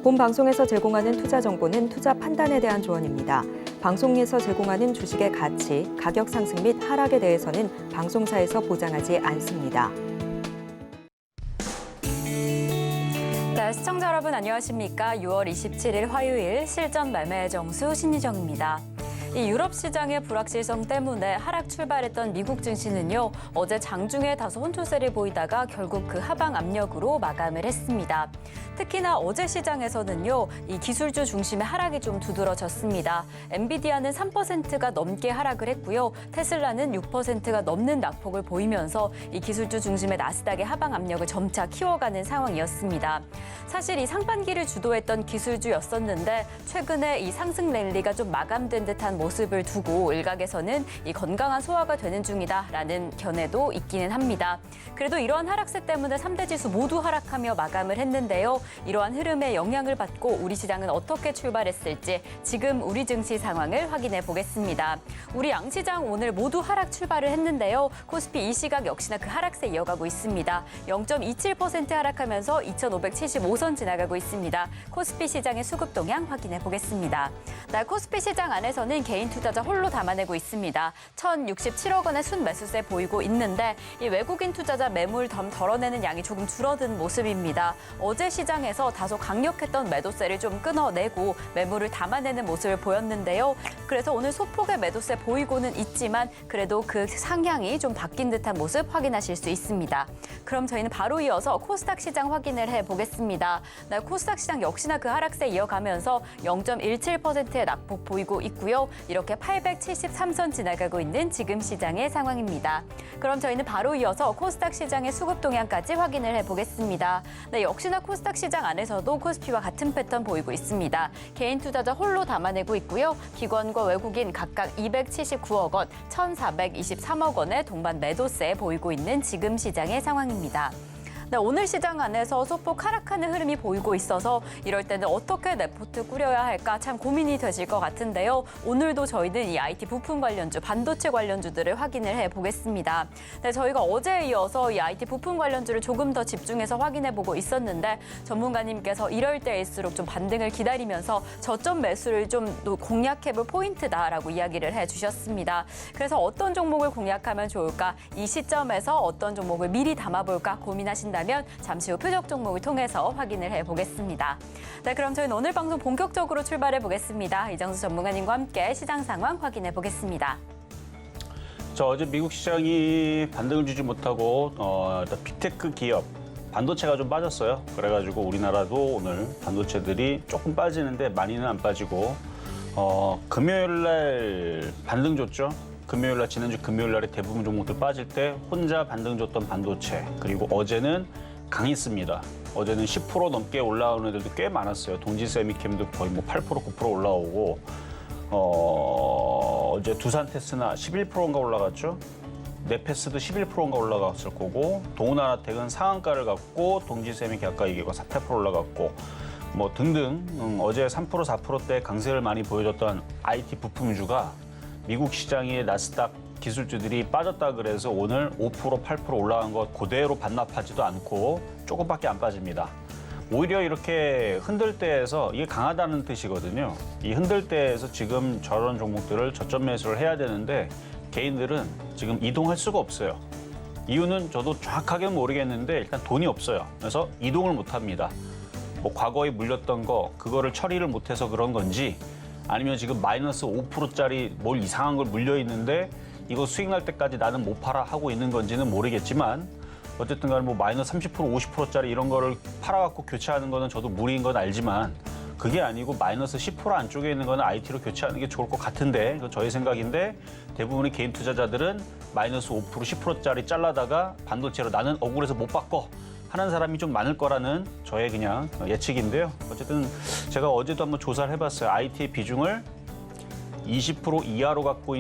본 방송에서 제공하는 투자 정보는 투자 판단에 대한 조언입니다. 방송에서 제공하는 주식의 가치, 가격 상승 및 하락에 대해서는 방송사에서 보장하지 않습니다. 네, 시청자 여러분 안녕하십니까? 6월 27일 화요일 실전 매매 정수 신희정입니다. 이 유럽 시장의 불확실성 때문에 하락 출발했던 미국 증시는요, 어제 장중에 다소 혼조세를 보이다가 결국 그 하방 압력으로 마감을 했습니다. 특히나 어제 시장에서는요, 이 기술주 중심의 하락이 좀 두드러졌습니다. 엔비디아는 3%가 넘게 하락을 했고요, 테슬라는 6%가 넘는 낙폭을 보이면서 이 기술주 중심의 나스닥의 하방 압력을 점차 키워가는 상황이었습니다. 사실 이 상반기를 주도했던 기술주였었는데 최근에 이 상승 랠리가 좀 마감된 듯한 모습을 두고 일각에서는 이 건강한 소화가 되는 중이다라는 견해도 있기는 합니다. 그래도 이러한 하락세 때문에 3대 지수 모두 하락하며 마감을 했는데요. 이러한 흐름에 영향을 받고 우리 시장은 어떻게 출발했을지 지금 우리 증시 상황을 확인해 보겠습니다. 우리 양시장 오늘 모두 하락 출발을 했는데요. 코스피 이 시각 역시나 그 하락세 이어가고 있습니다. 0.27% 하락하면서 2,575선 지나가고 있습니다. 코스피 시장의 수급 동향 확인해 보겠습니다. 날 코스피 시장 안에서는 개인 투자자 홀로 담아내고 있습니다. 1,067억 원의 순매수세 보이고 있는데 이 외국인 투자자 매물 덜어내는 양이 조금 줄어든 모습입니다. 어제 시장에서 다소 강력했던 매도세를 좀 끊어내고 매물을 담아내는 모습을 보였는데요. 그래서 오늘 소폭의 매도세 보이고는 있지만 그래도 그 상향이 좀 바뀐 듯한 모습 확인하실 수 있습니다. 그럼 저희는 바로 이어서 코스닥 시장 확인을 해보겠습니다. 코스닥 시장 역시나 그 하락세 이어가면서 0.17%의 낙폭 보이고 있고요. 이렇게 873선 지나가고 있는 지금 시장의 상황입니다. 그럼 저희는 바로 이어서 코스닥 시장의 수급 동향까지 확인을 해보겠습니다. 네, 역시나 코스닥 시장 안에서도 코스피와 같은 패턴 보이고 있습니다. 개인 투자자 홀로 담아내고 있고요. 기관과 외국인 각각 279억 원, 1,423억 원의 동반 매도세 보이고 있는 지금 시장의 상황입니다. 네, 오늘 시장 안에서 소폭 하락하는 흐름이 보이고 있어서 이럴 때는 어떻게 레포트 꾸려야 할까 참 고민이 되실 것 같은데요. 오늘도 저희는 이 IT 부품 관련주, 반도체 관련주들을 확인을 해보겠습니다. 네, 저희가 어제에 이어서 이 IT 부품 관련주를 조금 더 집중해서 확인해보고 있었는데 전문가님께서 이럴 때일수록 좀 반등을 기다리면서 저점 매수를 좀 공략해볼 포인트다라고 이야기를 해주셨습니다. 그래서 어떤 종목을 공략하면 좋을까? 이 시점에서 어떤 종목을 미리 담아볼까 고민하신다면 잠시 후 표적 종목을 통해서 확인을 해보겠습니다. 네, 그럼 저희는 오늘 방송 본격적으로 출발해 보겠습니다. 이정수 전문가님과 함께 시장 상황 확인해 보겠습니다. 어제 미국 시장이 반등을 주지 못하고 빅테크 기업, 반도체가 좀 빠졌어요. 그래가지고 우리나라도 오늘 반도체들이 조금 빠지는데 많이는 안 빠지고 금요일 날 반등 줬죠. 금요일 날, 지난주 금요일 날에 대부분 종목들 빠질 때 혼자 반등 줬던 반도체, 그리고 어제는 강했습니다. 어제는 10% 넘게 올라오는 애들도 꽤 많았어요. 동지 세미캠도 거의 8%, 9% 올라오고 어제 두산테스나 11%인가 올라갔죠. 네페스도 11%인가 올라갔을 거고, 동훈아라텍은 상한가를 갖고 동지세미 가까이 이기고 4% 올라갔고 등등 어제 3%, 4%대 강세를 많이 보여줬던 IT 부품주가 미국 시장의 나스닥 기술주들이 빠졌다 그래서 오늘 5%, 8% 올라간 것 그대로 반납하지도 않고 조금밖에 안 빠집니다. 오히려 이렇게 흔들 때에서 이게 강하다는 뜻이거든요. 이 흔들 때에서 지금 저런 종목들을 저점 매수를 해야 되는데 개인들은 지금 이동할 수가 없어요. 이유는 저도 정확하게는 모르겠는데 일단 돈이 없어요. 그래서 이동을 못 합니다. 과거에 물렸던 거 그거를 처리를 못해서 그런 건지, 아니면 지금 마이너스 5%짜리 뭘 이상한 걸 물려 있는데 이거 수익 날 때까지 나는 못 팔아 하고 있는 건지는 모르겠지만, 어쨌든 간에 마이너스 30%, 50%짜리 이런 거를 팔아갖고 교체하는 거는 저도 무리인 건 알지만, 그게 아니고 마이너스 10% 안쪽에 있는 거는 IT로 교체하는 게 좋을 것 같은데, 그건 저의 생각인데 대부분의 개인 투자자들은 마이너스 5%, 10%짜리 잘라다가 반도체로 나는 억울해서 못 바꿔 하는 사람이 좀 많을 거라는 저의 그냥 예측인데요. 어쨌든 제가 어제도 한번 조사를 해봤어요. IT의 비중을 20% 이하로 갖고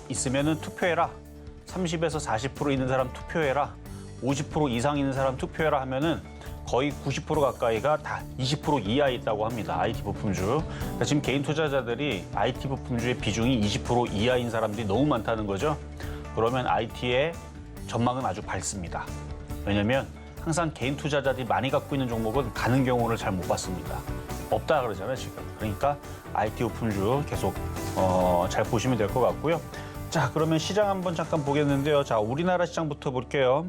있으면은 투표해라. 30에서 40% 있는 사람 투표해라. 50% 이상 있는 사람 투표해라 하면은 거의 90% 가까이가 다 20% 이하에 있다고 합니다. IT 부품주. 그러니까 지금 개인 투자자들이 IT 부품주의 비중이 20% 이하인 사람들이 너무 많다는 거죠. 그러면 IT의 전망은 아주 밝습니다. 왜냐하면 항상 개인 투자자들이 많이 갖고 있는 종목은 가는 경우를 잘 못 봤습니다. 없다 그러잖아요, 지금. 그러니까 IT 부품주 계속 잘 보시면 될 것 같고요. 자, 그러면 시장 한번 잠깐 보겠는데요. 자, 우리나라 시장부터 볼게요.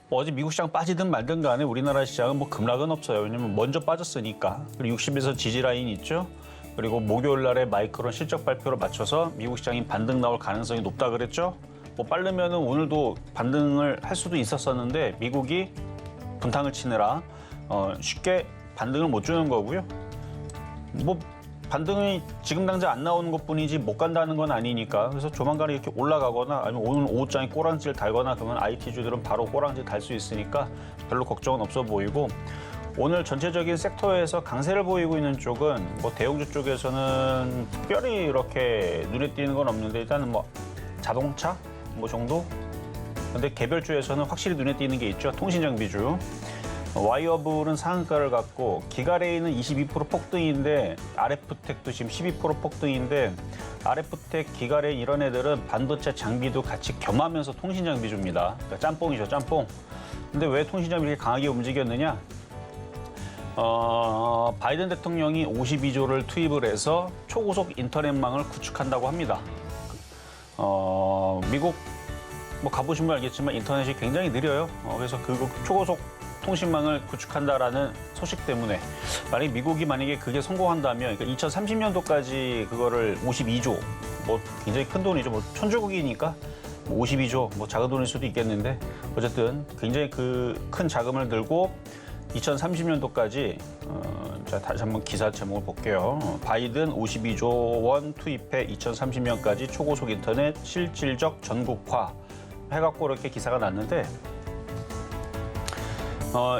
뭐 어제 미국 시장 빠지든 말든 간에 우리나라 시장은 뭐 급락은 없어요. 왜냐면 먼저 빠졌으니까. 그리고 60에서 지지 라인 있죠. 그리고 목요일 날에 마이크론 실적 발표를 맞춰서 미국 시장이 반등 나올 가능성이 높다 그랬죠. 뭐 빠르면은 오늘도 반등을 할 수도 있었었는데 미국이 분탕을 치느라 쉽게 반등을 못 주는 거고요. 뭐 반등이 지금 당장 안 나오는 것뿐이지 못 간다는 건 아니니까. 그래서 조만간에 이렇게 올라가거나 아니면 오늘 오후장에 꼬랑지를 달거나 그러면 IT주들은 바로 꼬랑지 달 수 있으니까 별로 걱정은 없어 보이고, 오늘 전체적인 섹터에서 강세를 보이고 있는 쪽은 뭐 대형주 쪽에서는 특별히 이렇게 눈에 띄는 건 없는데 일단은 뭐 자동차 뭐 정도? 근데 개별주에서는 확실히 눈에 띄는 게 있죠. 통신장비주. 와이어블은 상한가를 갖고 기가레인은 22% 폭등인데 RF텍도 지금 12% 폭등인데 RF텍, 기가레인 이런 애들은 반도체 장비도 같이 겸하면서 통신장비주입니다. 그러니까 짬뽕이죠, 짬뽕. 근데 왜 통신장비 이렇게 강하게 움직였느냐? 바이든 대통령이 52조를 투입을 해서 초고속 인터넷망을 구축한다고 합니다. 미국 뭐 가보시면 알겠지만 인터넷이 굉장히 느려요. 그래서 그 초고속 통신망을 구축한다라는 소식 때문에 만약에 그게 성공한다면 그러니까 2030년도까지 그거를 52조 뭐 굉장히 큰 돈이죠. 뭐 천조국이니까 52조 뭐 작은 돈일 수도 있겠는데 어쨌든 굉장히 그 큰 자금을 들고 2030년도까지 자 다시 한번 기사 제목을 볼게요. 바이든 52조 원 투입해 2030년까지 초고속 인터넷 실질적 전국화 해갖고 이렇게 기사가 났는데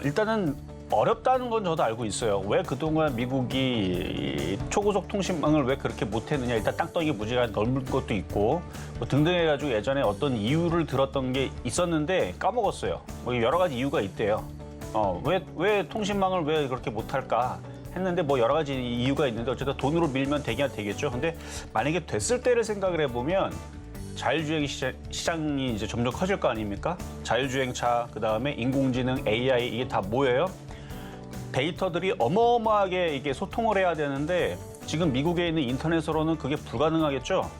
일단은 어렵다는 건 저도 알고 있어요. 왜 그동안 미국이 초고속 통신망을 왜 그렇게 못했느냐. 일단 땅덩이 무지가 넓은 것도 있고 뭐 등등 해가지고 예전에 어떤 이유를 들었던 게 있었는데 까먹었어요. 뭐 여러 가지 이유가 있대요. 왜 통신망을 왜 그렇게 못할까 했는데 뭐 여러 가지 이유가 있는데 어쨌든 돈으로 밀면 되긴 되겠죠. 근데 만약에 됐을 때를 생각을 해보면 자율주행 시장이 이제 점점 커질 거 아닙니까? 자율주행차, 그다음에 인공지능, AI 이게 다 뭐예요? 데이터들이 어마어마하게 이게 소통을 해야 되는데 지금 미국에 있는 인터넷으로는 그게 불가능하겠죠?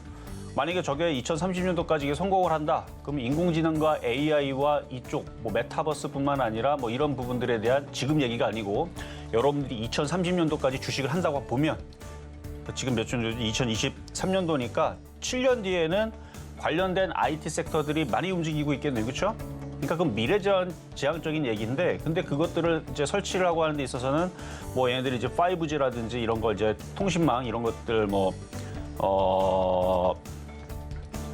만약에 저게 2030년도까지 이게 성공을 한다. 그럼 인공지능과 AI와 이쪽 뭐 메타버스뿐만 아니라 뭐 이런 부분들에 대한 지금 얘기가 아니고 여러분들이 2030년도까지 주식을 한다고 보면 지금 몇 년도지? 2023년도니까 7년 뒤에는 관련된 IT 섹터들이 많이 움직이고 있겠네요. 그렇죠? 그러니까 그건 미래지향적인 얘기인데 근데 그것들을 이제 설치를 하고 하는 데 있어서는 뭐 얘네들이 이제 5G라든지 이런 걸 이제 통신망 이런 것들 뭐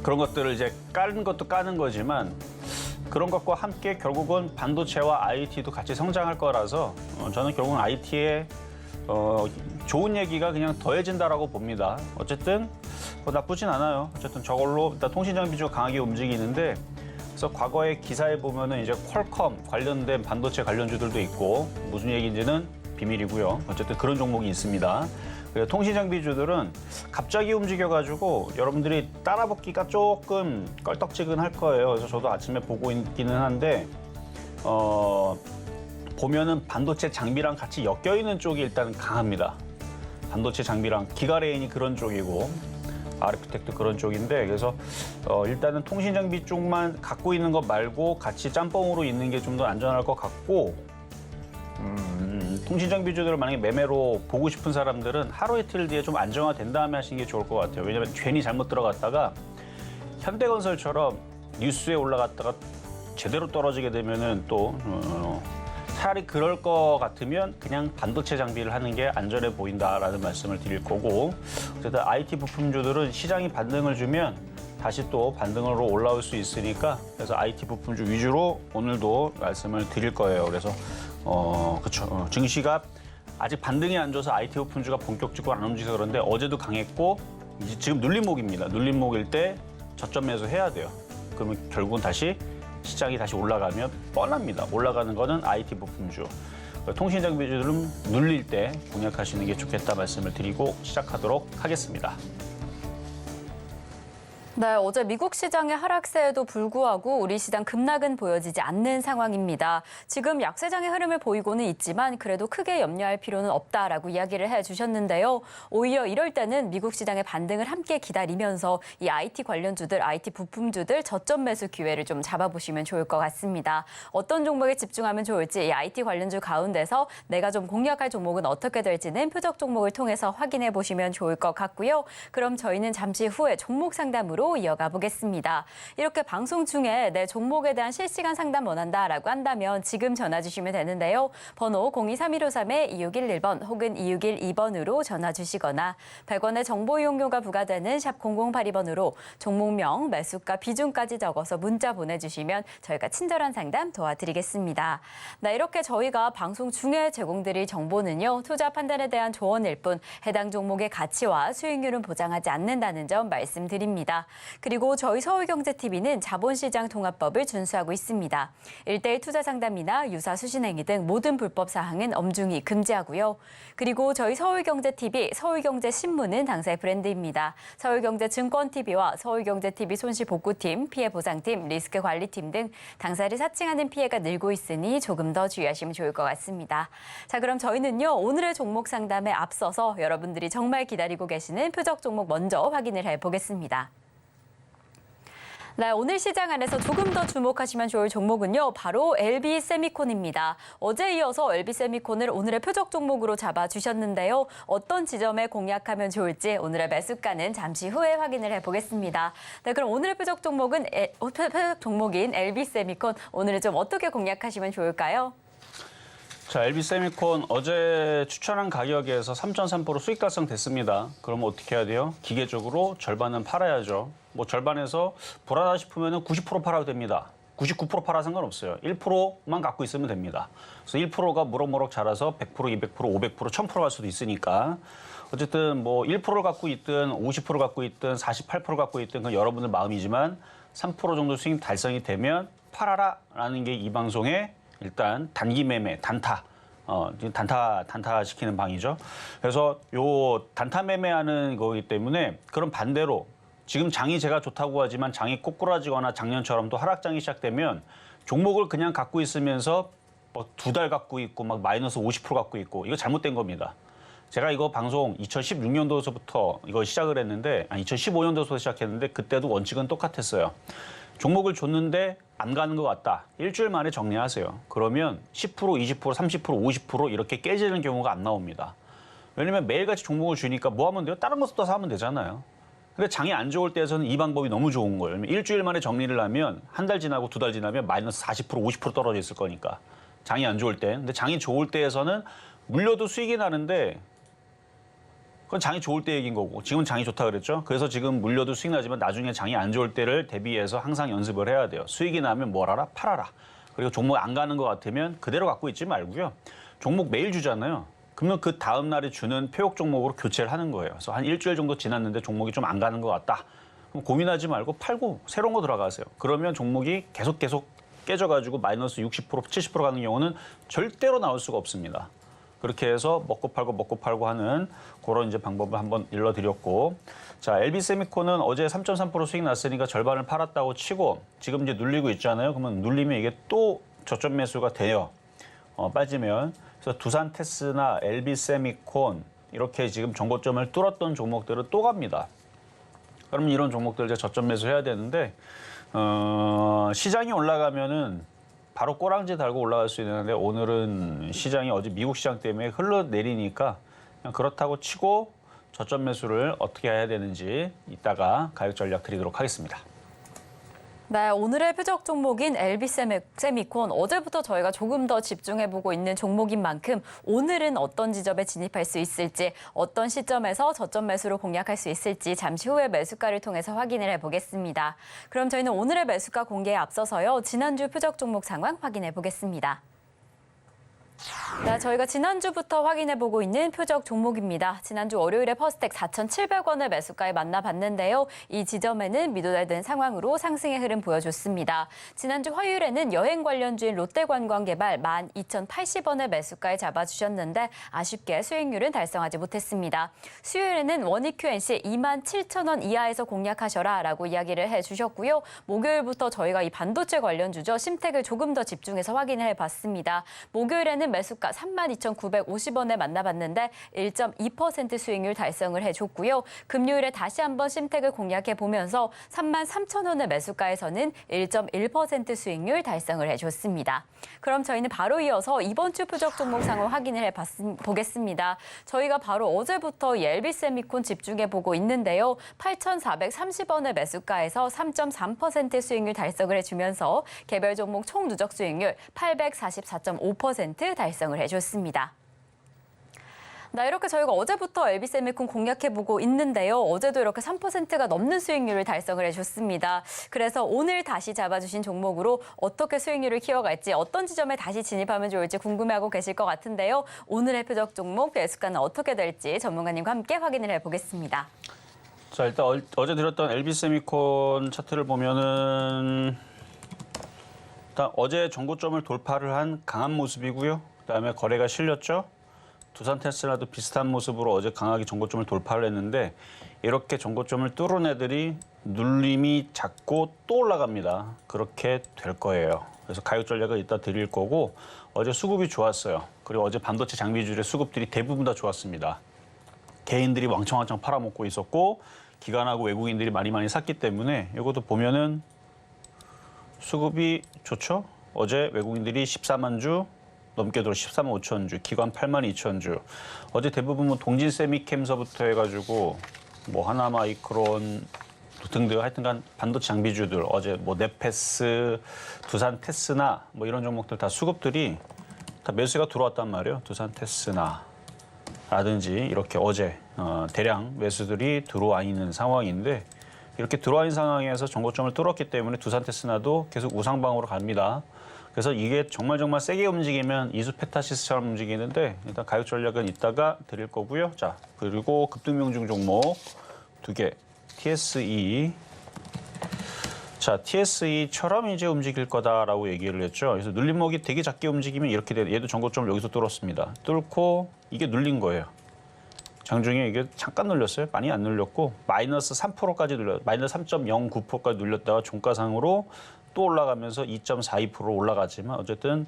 그런 것들을 이제 까는 것도 까는 거지만 그런 것과 함께 결국은 반도체와 IT도 같이 성장할 거라서 저는 결국은 IT에 좋은 얘기가 그냥 더해진다라고 봅니다. 어쨌든 나쁘진 않아요. 어쨌든 저걸로 일단 통신장비주가 강하게 움직이는데 그래서 과거의 기사에 보면은 이제 퀄컴 관련된 반도체 관련주들도 있고 무슨 얘기인지는 비밀이고요. 어쨌든 그런 종목이 있습니다. 그래서 통신장비주들은 갑자기 움직여가지고 여러분들이 따라붙기가 조금 껄떡지근할 거예요. 그래서 저도 아침에 보고 있기는 한데 보면은 반도체 장비랑 같이 엮여 있는 쪽이 일단 강합니다. 반도체 장비랑 기가레인이 그런 쪽이고 RF텍도 그런 쪽인데 그래서 일단은 통신장비 쪽만 갖고 있는 것 말고 같이 짬뽕으로 있는 게 좀 더 안전할 것 같고 통신장비주들을 만약에 매매로 보고 싶은 사람들은 하루 이틀 뒤에 좀 안정화된 다음에 하시는 게 좋을 것 같아요. 왜냐하면 괜히 잘못 들어갔다가 현대건설처럼 뉴스에 올라갔다가 제대로 떨어지게 되면은 또 차라리 그럴 것 같으면 그냥 반도체 장비를 하는 게 안전해 보인다라는 말씀을 드릴 거고 어쨌든 IT 부품주들은 시장이 반등을 주면 다시 또 반등으로 올라올 수 있으니까 그래서 IT 부품주 위주로 오늘도 말씀을 드릴 거예요. 그래서 그렇죠. 증시가 아직 반등이 안 줘서 IT 부품주가 본격적으로 안 움직여서 그런데 어제도 강했고 이제 지금 눌림목입니다. 눌림목일 때 저점 매수해야 돼요. 그러면 결국은 다시 시장이 다시 올라가면 뻔합니다. 올라가는 거는 IT 부품주. 통신장비주들은 눌릴 때 공략하시는 게 좋겠다 말씀을 드리고 시작하도록 하겠습니다. 네, 어제 미국 시장의 하락세에도 불구하고 우리 시장 급락은 보여지지 않는 상황입니다. 지금 약세장의 흐름을 보이고는 있지만 그래도 크게 염려할 필요는 없다라고 이야기를 해주셨는데요. 오히려 이럴 때는 미국 시장의 반등을 함께 기다리면서 이 IT 관련주들, IT 부품주들 저점 매수 기회를 좀 잡아보시면 좋을 것 같습니다. 어떤 종목에 집중하면 좋을지 이 IT 관련주 가운데서 내가 좀 공략할 종목은 어떻게 될지는 표적 종목을 통해서 확인해 보시면 좋을 것 같고요. 그럼 저희는 잠시 후에 종목 상담으로 이어가 보겠습니다. 이렇게 방송 중에 내 종목에 대한 실시간 상담 원한다라고 한다면 지금 전화 주시면 되는데요. 번호 023153-2611번 혹은 2612번으로 전화 주시거나 100원의 정보 이용료가 부과되는 샵 0082번으로 종목명, 매수가, 비중까지 적어서 문자 보내주시면 저희가 친절한 상담 도와드리겠습니다. 네, 이렇게 저희가 방송 중에 제공드릴 정보는요. 투자 판단에 대한 조언일 뿐 해당 종목의 가치와 수익률은 보장하지 않는다는 점 말씀드립니다. 그리고 저희 서울경제TV는 자본시장 통합법을 준수하고 있습니다. 1:1 투자 상담이나 유사 수신행위 등 모든 불법 사항은 엄중히 금지하고요. 그리고 저희 서울경제TV, 서울경제신문은 당사의 브랜드입니다. 서울경제증권TV와 서울경제TV 손실복구팀, 피해보상팀, 리스크관리팀 등 당사를 사칭하는 피해가 늘고 있으니 조금 더 주의하시면 좋을 것 같습니다. 자, 그럼 저희는요. 오늘의 종목 상담에 앞서서 여러분들이 정말 기다리고 계시는 표적 종목 먼저 확인을 해보겠습니다. 네, 오늘 시장 안에서 조금 더 주목하시면 좋을 종목은요. 바로 LB세미콘입니다. 어제 이어서 LB세미콘을 오늘의 표적 종목으로 잡아주셨는데요. 어떤 지점에 공략하면 좋을지 오늘의 매수가는 잠시 후에 확인을 해보겠습니다. 네, 그럼 오늘의 표적 종목은 표적 종목인 LB세미콘 오늘은 좀 어떻게 공략하시면 좋을까요? 자, LB세미콘 어제 추천한 가격에서 3.3% 수익 달성됐습니다. 그러면 어떻게 해야 돼요? 기계적으로 절반은 팔아야죠. 뭐 절반에서 불안하다 싶으면 90% 팔아도 됩니다. 99% 팔아 상관없어요. 1%만 갖고 있으면 됩니다. 그래서 1%가 무럭무럭 자라서 100%, 200%, 500%, 1000% 갈 수도 있으니까 어쨌든 뭐 1%를 갖고 있든 50% 갖고 있든 48% 갖고 있든 그건 여러분들 마음이지만 3% 정도 수익 달성이 되면 팔아라라는 게 이 방송의 일단 단기 매매, 단타. 단타 시키는 방이죠. 그래서 요 단타 매매하는 거기 때문에 그런 반대로 지금 장이 제가 좋다고 하지만 장이 꼬꾸라지거나 작년처럼 또 하락장이 시작되면 종목을 그냥 갖고 있으면서 뭐 2달 갖고 있고 막 마이너스 50% 갖고 있고 이거 잘못된 겁니다. 제가 이거 방송 2016년도서부터 이거 시작을 했는데 2015년도부터 시작했는데 그때도 원칙은 똑같았어요. 종목을 줬는데 안 가는 것 같다. 일주일 만에 정리하세요. 그러면 10%, 20%, 30%, 50% 이렇게 깨지는 경우가 안 나옵니다. 왜냐면 매일같이 종목을 주니까 뭐 하면 돼요? 다른 거 써서 하면 되잖아요. 근데 장이 안 좋을 때에서는 이 방법이 너무 좋은 거예요. 일주일 만에 정리를 하면 한 달 지나고 2달 지나면 마이너스 40%, 50% 떨어져 있을 거니까. 장이 안 좋을 때. 근데 장이 좋을 때에서는 물려도 수익이 나는데 그건 장이 좋을 때 얘기인 거고 지금은 장이 좋다 그랬죠. 그래서 지금 물려도 수익 나지만 나중에 장이 안 좋을 때를 대비해서 항상 연습을 해야 돼요. 수익이 나면 뭘 하라? 팔아라. 그리고 종목 안 가는 것 같으면 그대로 갖고 있지 말고요. 종목 매일 주잖아요. 그러면 그 다음 날에 주는 표적 종목으로 교체를 하는 거예요. 그래서 한 일주일 정도 지났는데 종목이 좀 안 가는 것 같다. 그럼 고민하지 말고 팔고 새로운 거 들어가세요. 그러면 종목이 계속 깨져가지고 마이너스 60%, 70% 가는 경우는 절대로 나올 수가 없습니다. 그렇게 해서 먹고 팔고 하는 그런 이제 방법을 한번 일러드렸고, 자, LB세미콘은 어제 3.3% 수익 났으니까 절반을 팔았다고 치고 지금 이제 눌리고 있잖아요. 그러면 눌리면 이게 또 저점 매수가 돼요. 빠지면. 그래서 두산테스나 LB세미콘 이렇게 지금 정고점을 뚫었던 종목들은 또 갑니다. 그러면 이런 종목들 이제 저점 매수해야 되는데 시장이 올라가면은 바로 꼬랑지 달고 올라갈 수 있는데 오늘은 시장이 어제 미국 시장 때문에 흘러내리니까 그냥 그렇다고 치고 저점 매수를 어떻게 해야 되는지 이따가 가격 전략 드리도록 하겠습니다. 네, 오늘의 표적 종목인 LB세미콘 어제부터 저희가 조금 더 집중해보고 있는 종목인 만큼 오늘은 어떤 지점에 진입할 수 있을지 어떤 시점에서 저점 매수로 공략할 수 있을지 잠시 후에 매수가를 통해서 확인을 해보겠습니다. 그럼 저희는 오늘의 매수가 공개에 앞서서요. 지난주 표적 종목 상황 확인해보겠습니다. 네, 저희가 지난주부터 확인해보고 있는 표적 종목입니다. 지난주 월요일에 퍼스텍 4,700원의 매수가에 만나봤는데요. 이 지점에는 미도달된 상황으로 상승의 흐름 보여줬습니다. 지난주 화요일에는 여행 관련주인 롯데관광개발 12,080원의 매수가에 잡아주셨는데 아쉽게 수익률은 달성하지 못했습니다. 수요일에는 원익QNC 27,000원 이하에서 공략하셔라라고 이야기를 해주셨고요. 목요일부터 저희가 이 반도체 관련주죠. 심텍을 조금 더 집중해서 확인을 해봤습니다. 목요일에는 매수가 32,950원에 만나봤는데 1.2% 수익률 달성을 해줬고요. 금요일에 다시 한번 심텍을 공략해보면서 33,000원의 매수가에서는 1.1% 수익률 달성을 해줬습니다. 그럼 저희는 바로 이어서 이번 주 표적 종목 상황 확인을 해보겠습니다. 저희가 바로 어제부터 이 LB세미콘 집중해보고 있는데요. 8,430원의 매수가에서 3.3% 수익률 달성을 해주면서 개별 종목 총 누적 수익률 844.5% 달성을 해줬습니다. 네, 이렇게 저희가 어제부터 LB세미콘 공략해보고 있는데요. 어제도 이렇게 3%가 넘는 수익률을 달성을 해줬습니다. 그래서 오늘 다시 잡아주신 종목으로 어떻게 수익률을 키워갈지 어떤 지점에 다시 진입하면 좋을지 궁금해하고 계실 것 같은데요. 오늘의 표적 종목 매수가는 어떻게 될지 전문가님과 함께 확인을 해보겠습니다. 자, 일단 어제 드렸던 LB세미콘 차트를 보면은 일단 어제 전고점을 돌파를 한 강한 모습이고요. 그다음에 거래가 실렸죠. 두산 테슬라도 비슷한 모습으로 어제 강하게 전고점을 돌파를 했는데 이렇게 전고점을 뚫은 애들이 눌림이 작고 또 올라갑니다. 그렇게 될 거예요. 그래서 가격 전략을 이따 드릴 거고 어제 수급이 좋았어요. 그리고 어제 반도체 장비주의 수급들이 대부분 다 좋았습니다. 개인들이 왕창왕창 팔아먹고 있었고 기관하고 외국인들이 많이 샀기 때문에 이것도 보면은 수급이 좋죠. 어제 외국인들이 14만 주 넘게 들어 14만 5천 주, 기관 8만 2천 주. 어제 대부분 뭐 동진 세미캠서부터 해가지고 뭐 하나마이크론 등등 하여튼간 반도체 장비주들 어제 뭐 네페스, 두산 테스나 뭐 이런 종목들 다 수급들이 다 매수가 들어왔단 말이에요. 두산 테스나라든지 이렇게 어제 대량 매수들이 들어와 있는 상황인데 이렇게 들어와 있는 상황에서 전고점을 뚫었기 때문에 두산 테스나도 계속 우상방으로 갑니다. 그래서 이게 정말 세게 움직이면 이수페타시스처럼 움직이는데 일단 가격 전략은 이따가 드릴 거고요. 자, 그리고 급등명중 종목 2개, TSE. 자, TSE처럼 이제 움직일 거다라고 얘기를 했죠. 그래서 눌림목이 되게 작게 움직이면 이렇게 돼요. 얘도 전고점을 여기서 뚫었습니다. 뚫고 이게 눌린 거예요. 장중에 이게 잠깐 눌렸어요. 많이 안 눌렸고 마이너스 3%까지 눌렸어요. 마이너스 3.09%까지 눌렸다가 종가상으로 또 올라가면서 2.42% 올라가지만 어쨌든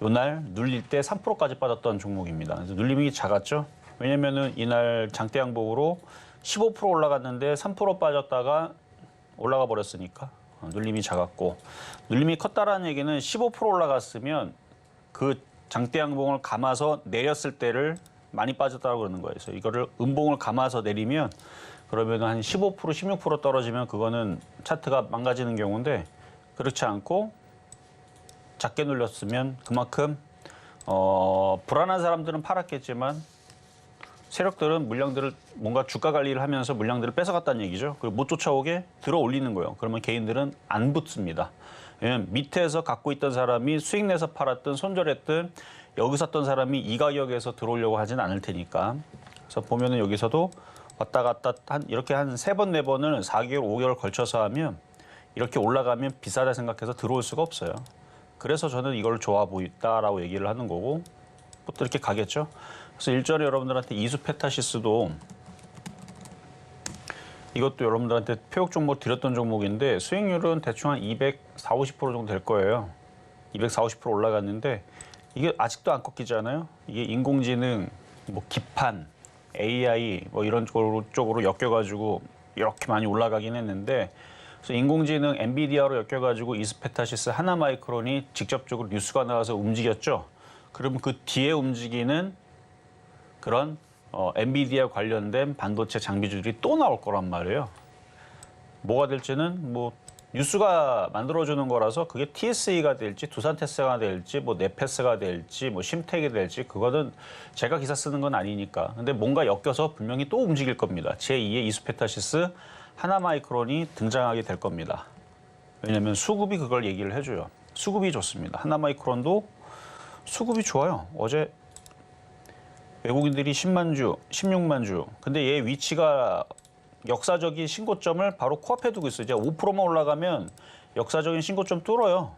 요날 눌릴 때 3%까지 빠졌던 종목입니다. 그래서 눌림이 작았죠. 왜냐면은 이날 장대 양봉으로 15% 올라갔는데 3% 빠졌다가 올라가 버렸으니까 눌림이 작았고 눌림이 컸다라는 얘기는 15% 올라갔으면 그 장대 양봉을 감아서 내렸을 때를 많이 빠졌다고 그러는 거예요. 그래서 이거를 음봉을 감아서 내리면 그러면 한 15%, 16% 떨어지면 그거는 차트가 망가지는 경우인데 그렇지 않고 작게 눌렸으면 그만큼 불안한 사람들은 팔았겠지만 세력들은 물량들을 뭔가 주가 관리를 하면서 물량들을 뺏어갔다는 얘기죠. 그리고 못 쫓아오게 들어 올리는 거예요. 그러면 개인들은 안 붙습니다. 왜냐면 밑에서 갖고 있던 사람이 수익 내서 팔았든 손절했든 여기 샀던 사람이 이 가격에서 들어오려고 하진 않을 테니까. 그래서 보면은 여기서도 왔다 갔다 이렇게 한 3번, 4번을 4개월, 5개월 걸쳐서 하면 이렇게 올라가면 비싸다 생각해서 들어올 수가 없어요. 그래서 저는 이걸 좋아 보인다라고 얘기를 하는 거고 또 이렇게 가겠죠. 그래서 일전에 여러분들한테 이수페타시스도 이것도 여러분들한테 표적 종목 드렸던 종목인데 수익률은 대충 한 240, 50% 정도 될 거예요. 240, 50% 올라갔는데 이게 아직도 안 꺾이잖아요. 이게 인공지능, 뭐 기판, AI 뭐 이런 쪽으로 엮여가지고 이렇게 많이 올라가긴 했는데 그래서 인공지능 엔비디아로 엮여가지고 이스페타시스 하나마이크론이 직접적으로 뉴스가 나와서 움직였죠. 그러면 그 뒤에 움직이는 그런 엔비디아 관련된 반도체 장비주들이 또 나올 거란 말이에요. 뭐가 될지는 뭐 뉴스가 만들어주는 거라서 그게 TSE가 될지 두산테스가 될지 뭐 네페스가 될지 뭐 심텍이 될지 그거는 제가 기사 쓰는 건 아니니까. 근데 뭔가 엮여서 분명히 또 움직일 겁니다. 제2의 이수페타시스 하나마이크론이 등장하게 될 겁니다. 왜냐하면 수급이 그걸 얘기를 해줘요. 수급이 좋습니다. 하나마이크론도 수급이 좋아요. 어제 외국인들이 10만 주, 16만 주. 근데 얘 위치가 역사적인 신고점을 바로 코앞에 두고 있어요. 이제 5%만 올라가면 역사적인 신고점 뚫어요.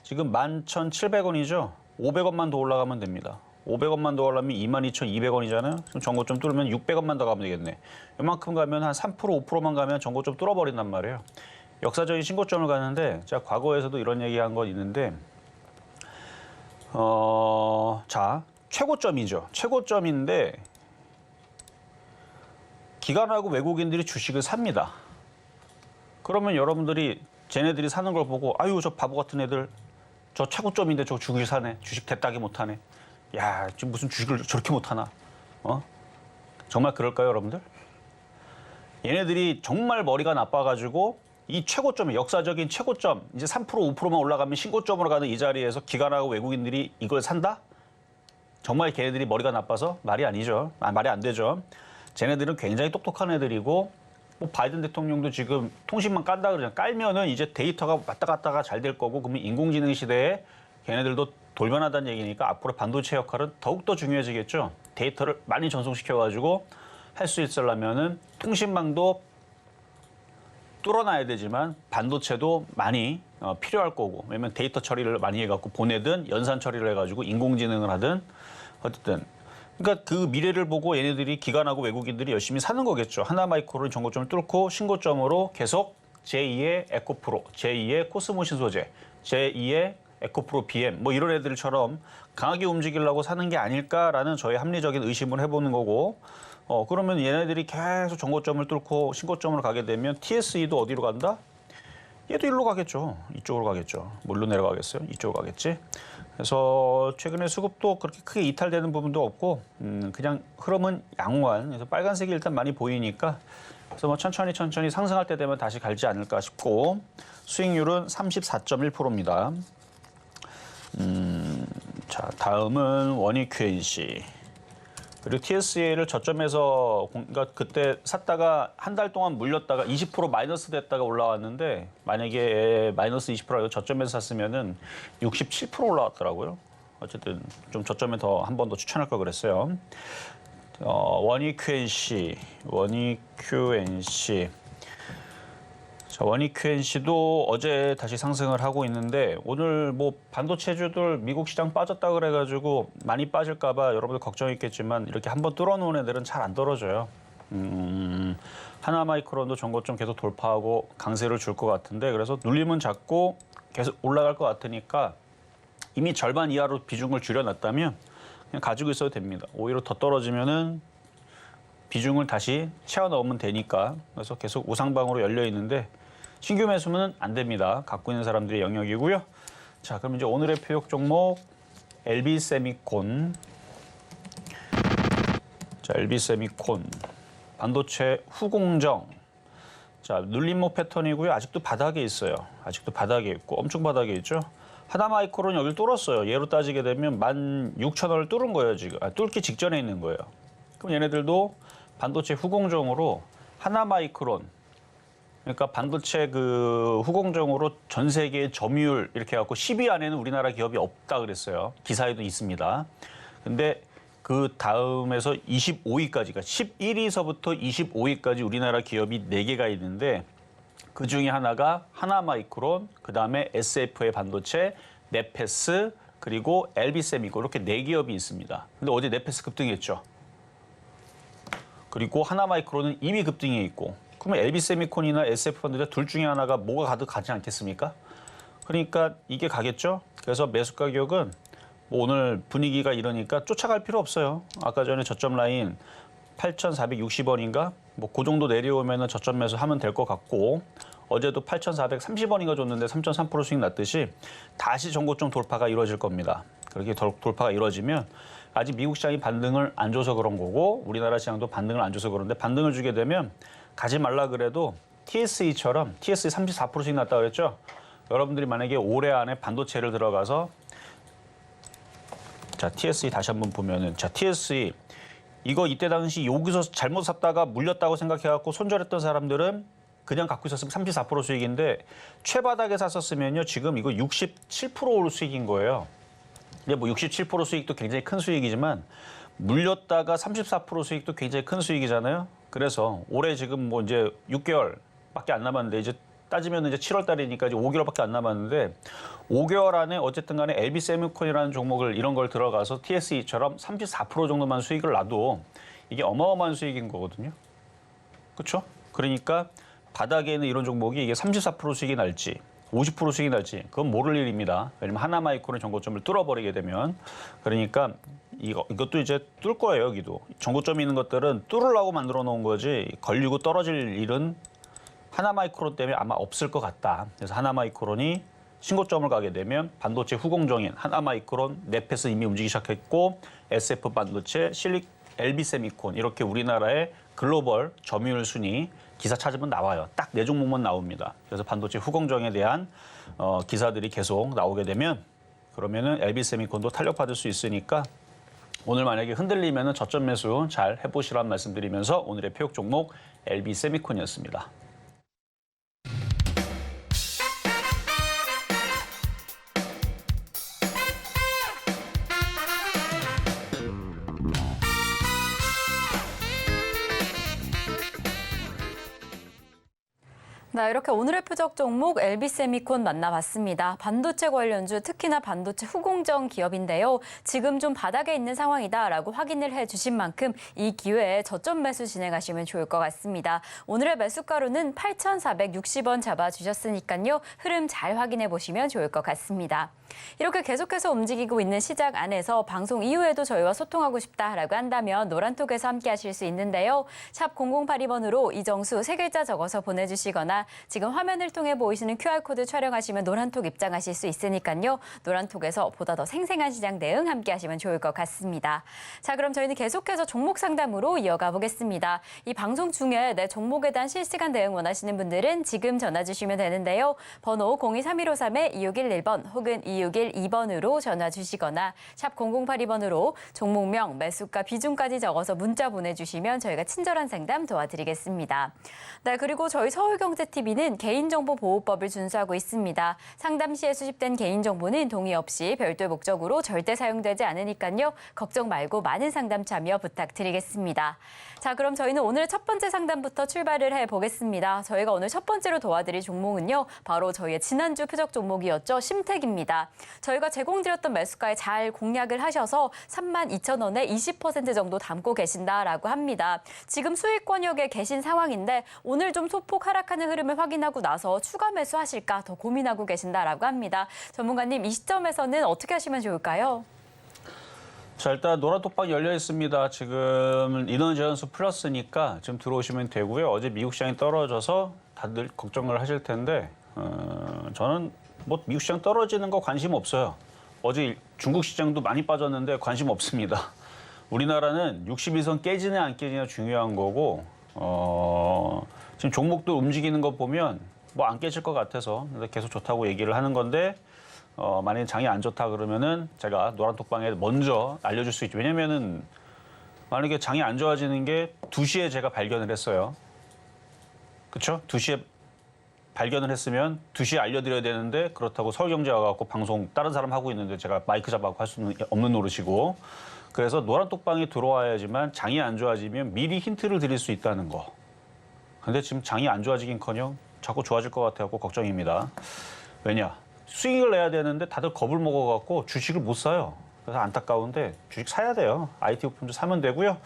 지금 11,700원이죠. 500원만 더 올라가면 됩니다. 500원만 더 올라가면 22,200원이잖아요. 그럼 전고점 뚫으면 600원만 더 가면 되겠네. 이만큼 가면 한 3%, 5%만 가면 전고점 뚫어버린단 말이에요. 역사적인 신고점을 가는데, 자, 과거에서도 이런 얘기한 건 있는데, 자, 최고점이죠. 최고점인데, 기관하고 외국인들이 주식을 삽니다. 그러면 여러분들이 쟤네들이 사는 걸 보고, 아유, 저 바보 같은 애들, 저 최고점인데 저 주식 사네. 주식 대따기 못하네. 야, 지금 무슨 주식을 저렇게 못하나? 정말 그럴까요, 여러분들? 얘네들이 정말 머리가 나빠가지고 이 최고점, 역사적인 최고점, 이제 3%, 5%만 올라가면 신고점으로 가는 이 자리에서 기관하고 외국인들이 이걸 산다? 정말 걔네들이 머리가 나빠서 말이 아니죠. 말이 안 되죠. 쟤네들은 굉장히 똑똑한 애들이고, 뭐 바이든 대통령도 지금 통신망 깐다 그러잖아요. 깔면은 이제 데이터가 왔다 갔다가 잘 될 거고, 그러면 인공지능 시대에 걔네들도 돌변하다는 얘기니까 앞으로 반도체 역할은 더욱더 중요해지겠죠. 데이터를 많이 전송시켜가지고 할 수 있으려면은 통신망도 뚫어놔야 되지만 반도체도 많이 필요할 거고, 왜냐면 데이터 처리를 많이 해갖고 보내든 연산 처리를 해가지고 인공지능을 하든 어쨌든, 그러니까 그 미래를 보고 얘네들이 기관하고 외국인들이 열심히 사는 거겠죠. 하나마이크로는 전고점을 뚫고 신고점으로 계속 제2의 에코프로, 제2의 코스모 신소재, 제2의 에코프로 BM 뭐 이런 애들처럼 강하게 움직이려고 사는 게 아닐까라는 저의 합리적인 의심을 해보는 거고, 그러면 얘네들이 계속 전고점을 뚫고 신고점으로 가게 되면 TSE도 어디로 간다? 얘도 일로 가겠죠. 이쪽으로 가겠죠. 뭘로 내려가겠어요? 이쪽으로 가겠지. 그래서 최근에 수급도 그렇게 크게 이탈되는 부분도 없고, 그냥 흐름은 양호한. 그래서 빨간색이 일단 많이 보이니까, 그래서 뭐 천천히 상승할 때 되면 다시 갈지 않을까 싶고, 수익률은 34.1%입니다. 자, 다음은 원익 QNC. 그리고 TSA를 저점에서, 그러니까 그때 샀다가 한 달 동안 물렸다가 20% 마이너스 됐다가 올라왔는데, 만약에 마이너스 20%라고 저점에서 샀으면은 67% 올라왔더라고요. 어쨌든 좀 저점에 더 한 번 더 추천할 걸 그랬어요. 원익 QNC. 자, 원익 QNC도 어제 다시 상승을 하고 있는데, 오늘 뭐 반도체주들 미국 시장 빠졌다 그래가지고 많이 빠질까봐 여러분들 걱정했겠지만, 이렇게 한번 뚫어놓은 애들은 잘 안 떨어져요. 하나마이크론도 전고점 계속 돌파하고 강세를 줄 것 같은데, 그래서 눌림은 작고 계속 올라갈 것 같으니까 이미 절반 이하로 비중을 줄여놨다면 그냥 가지고 있어도 됩니다. 오히려 더 떨어지면은 비중을 다시 채워 넣으면 되니까. 그래서 계속 우상방으로 열려 있는데 신규 매수는 안 됩니다. 갖고 있는 사람들의 영역이고요. 자, 그럼 이제 오늘의 표역 종목 LB세미콘. 자, LB세미콘 반도체 후공정. 자, 눌림목 패턴이고요. 아직도 바닥에 있어요. 아직도 바닥에 있고 엄청 바닥에 있죠. 하나마이크론 여기를 뚫었어요. 얘로 따지게 되면 16,000원을 뚫은 거예요. 지금 뚫기 직전에 있는 거예요. 그럼 얘네들도 반도체 후공정으로 하나마이크론, 그러니까 반도체 그 후공정으로 전 세계 점유율 이렇게 해갖고 10위 안에는 우리나라 기업이 없다 그랬어요. 기사에도 있습니다. 근데 그 다음에서 25위까지가 11위서부터 25위까지 우리나라 기업이 4개가 있는데, 그 중에 하나가 하나마이크론, 그 다음에 SF의 반도체, 네페스, 그리고 LB세미콘, 이렇게 4기업이 있습니다. 근데 어제 네페스 급등했죠. 그리고 하나마이크론은 이미 급등해 있고, 그러면 LB세미콘이나 SF 반도체 둘 중에 하나가 뭐가 가지 않겠습니까? 그러니까 이게 가겠죠. 그래서 매수 가격은 뭐 오늘 분위기가 이러니까 쫓아갈 필요 없어요. 아까 전에 저점 라인 8,460원인가? 뭐 그 정도 내려오면 저점 매수하면 될 것 같고, 어제도 8,430원인가 줬는데 3.3% 수익 났듯이 다시 전고점 돌파가 이루어질 겁니다. 그렇게 돌파가 이루어지면, 아직 미국 시장이 반등을 안 줘서 그런 거고 우리나라 시장도 반등을 안 줘서 그런데, 반등을 주게 되면 가지 말라 그래도 TSE처럼, TSE 34% 수익 났다고 그랬죠. 여러분들이 만약에 올해 안에 반도체를 들어가서, 자, TSE 다시 한번 보면은, 자, TSE 이거 이때 당시 여기서 잘못 샀다가 물렸다고 생각해갖고 손절했던 사람들은 그냥 갖고 있었으면 34% 수익인데, 최바닥에 샀었으면요 지금 이거 67% 수익인 거예요. 근데 뭐 67% 수익도 굉장히 큰 수익이지만, 물렸다가 34% 수익도 굉장히 큰 수익이잖아요. 그래서 올해 지금 뭐 이제 6개월밖에 안 남았는데 이제 따지면 이제 7월 달이니까 이제 5개월밖에 안 남았는데 5개월 안에 어쨌든 간에 LB세미콘이라는 종목을 이런 걸 들어가서 TSE처럼 34% 정도만 수익을 놔도 이게 어마어마한 수익인 거거든요. 그렇죠? 그러니까 바닥에 있는 이런 종목이 이게 34% 수익이 날지 50% 수익이 날지 그건 모를 일입니다. 왜냐면 하나마이크론 전고점을 뚫어버리게 되면 그러니까 이것도 이제 뚫을 거예요. 여기도 전고점이 있는 것들은 뚫으려고 만들어 놓은 거지 걸리고 떨어질 일은 하나마이크론 때문에 아마 없을 것 같다. 그래서 하나마이크론이 신고점을 가게 되면 반도체 후공정인 하나마이크론, 네페스 이미 움직이기 시작했고 SF 반도체, LB세미콘 이렇게 우리나라의 글로벌 점유율 순위 기사 찾으면 나와요. 딱 4종목만 나옵니다. 그래서 반도체 후공정에 대한 기사들이 계속 나오게 되면 그러면은 LB세미콘도 탄력받을 수 있으니까 오늘 만약에 흔들리면은 저점 매수 잘 해보시라는 말씀드리면서 오늘의 표역 종목 LB세미콘이었습니다. 네, 이렇게 오늘의 표적 종목 LB세미콘 만나봤습니다. 반도체 관련주, 특히나 반도체 후공정 기업인데요. 지금 좀 바닥에 있는 상황이다라고 확인을 해주신 만큼 이 기회에 저점 매수 진행하시면 좋을 것 같습니다. 오늘의 매수가로는 8,460원 잡아주셨으니까요. 흐름 잘 확인해 보시면 좋을 것 같습니다. 이렇게 계속해서 움직이고 있는 시장 안에서 방송 이후에도 저희와 소통하고 싶다라고 한다면 노란톡에서 함께 하실 수 있는데요. 샵 0082번으로 이정수 3글자 적어서 보내주시거나 지금 화면을 통해 보이시는 QR코드 촬영하시면 노란톡 입장하실 수 있으니까요. 노란톡에서 보다 더 생생한 시장 대응 함께 하시면 좋을 것 같습니다. 자, 그럼 저희는 계속해서 종목 상담으로 이어가 보겠습니다. 이 방송 중에 내 종목에 대한 실시간 대응 원하시는 분들은 지금 전화 주시면 되는데요. 번호 023153-2611번 혹은 2612번으로 전화 주시거나 샵 0082번으로 종목명, 매수가, 비중까지 적어서 문자 보내주시면 저희가 친절한 상담 도와드리겠습니다. 네, 그리고 저희 서울경제TV는 개인정보보호법을 준수하고 있습니다. 상담 시에 수집된 개인정보는 동의 없이 별도의 목적으로 절대 사용되지 않으니까요. 걱정 말고 많은 상담 참여 부탁드리겠습니다. 자, 그럼 저희는 오늘 첫 번째 상담부터 출발을 해보겠습니다. 저희가 오늘 첫 번째로 도와드릴 종목은요. 바로 저희의 지난주 표적 종목이었죠. 심택입니다. 저희가 제공드렸던 매수가에 잘 공략을 하셔서 32,000원에 20% 정도 담고 계신다라고 합니다. 지금 수익권역에 계신 상황인데 오늘 좀 소폭 하락하는 흐름을 확인하고 나서 추가 매수하실까 더 고민하고 계신다라고 합니다. 전문가님, 이 시점에서는 어떻게 하시면 좋을까요? 자, 일단 노란톡방 열려 있습니다. 지금 인원 제한수 플러스니까 지금 들어오시면 되고요. 어제 미국 시장이 떨어져서 다들 걱정을 하실 텐데 저는 뭐 미국 시장 떨어지는 거 관심 없어요. 어제 중국 시장도 많이 빠졌는데 관심 없습니다. 우리나라는 61선 깨지냐 안 깨지냐 중요한 거고 지금 종목도 움직이는 거 보면 뭐 안 깨질 것 같아서 계속 좋다고 얘기를 하는 건데 만약에 장이 안 좋다 그러면은 제가 노란톡방에 먼저 알려줄 수 있죠. 왜냐면은 만약에 장이 안 좋아지는 게 2시에 제가 발견을 했어요. 그렇죠? 2시에 발견을 했으면 2시에 알려드려야 되는데 그렇다고 서울경제 와갖고 방송 다른 사람 하고 있는데 제가 마이크 잡아갖고 할 수는 없는 노릇이고 그래서 노란톡방에 들어와야지만 장이 안 좋아지면 미리 힌트를 드릴 수 있다는 거. 근데 지금 장이 안 좋아지긴커녕 자꾸 좋아질 것 같아갖고 걱정입니다. 왜냐? 수익을 내야 되는데 다들 겁을 먹어갖고 주식을 못 사요. 그래서 안타까운데 주식 사야 돼요. IT 부품도 사면 되고요.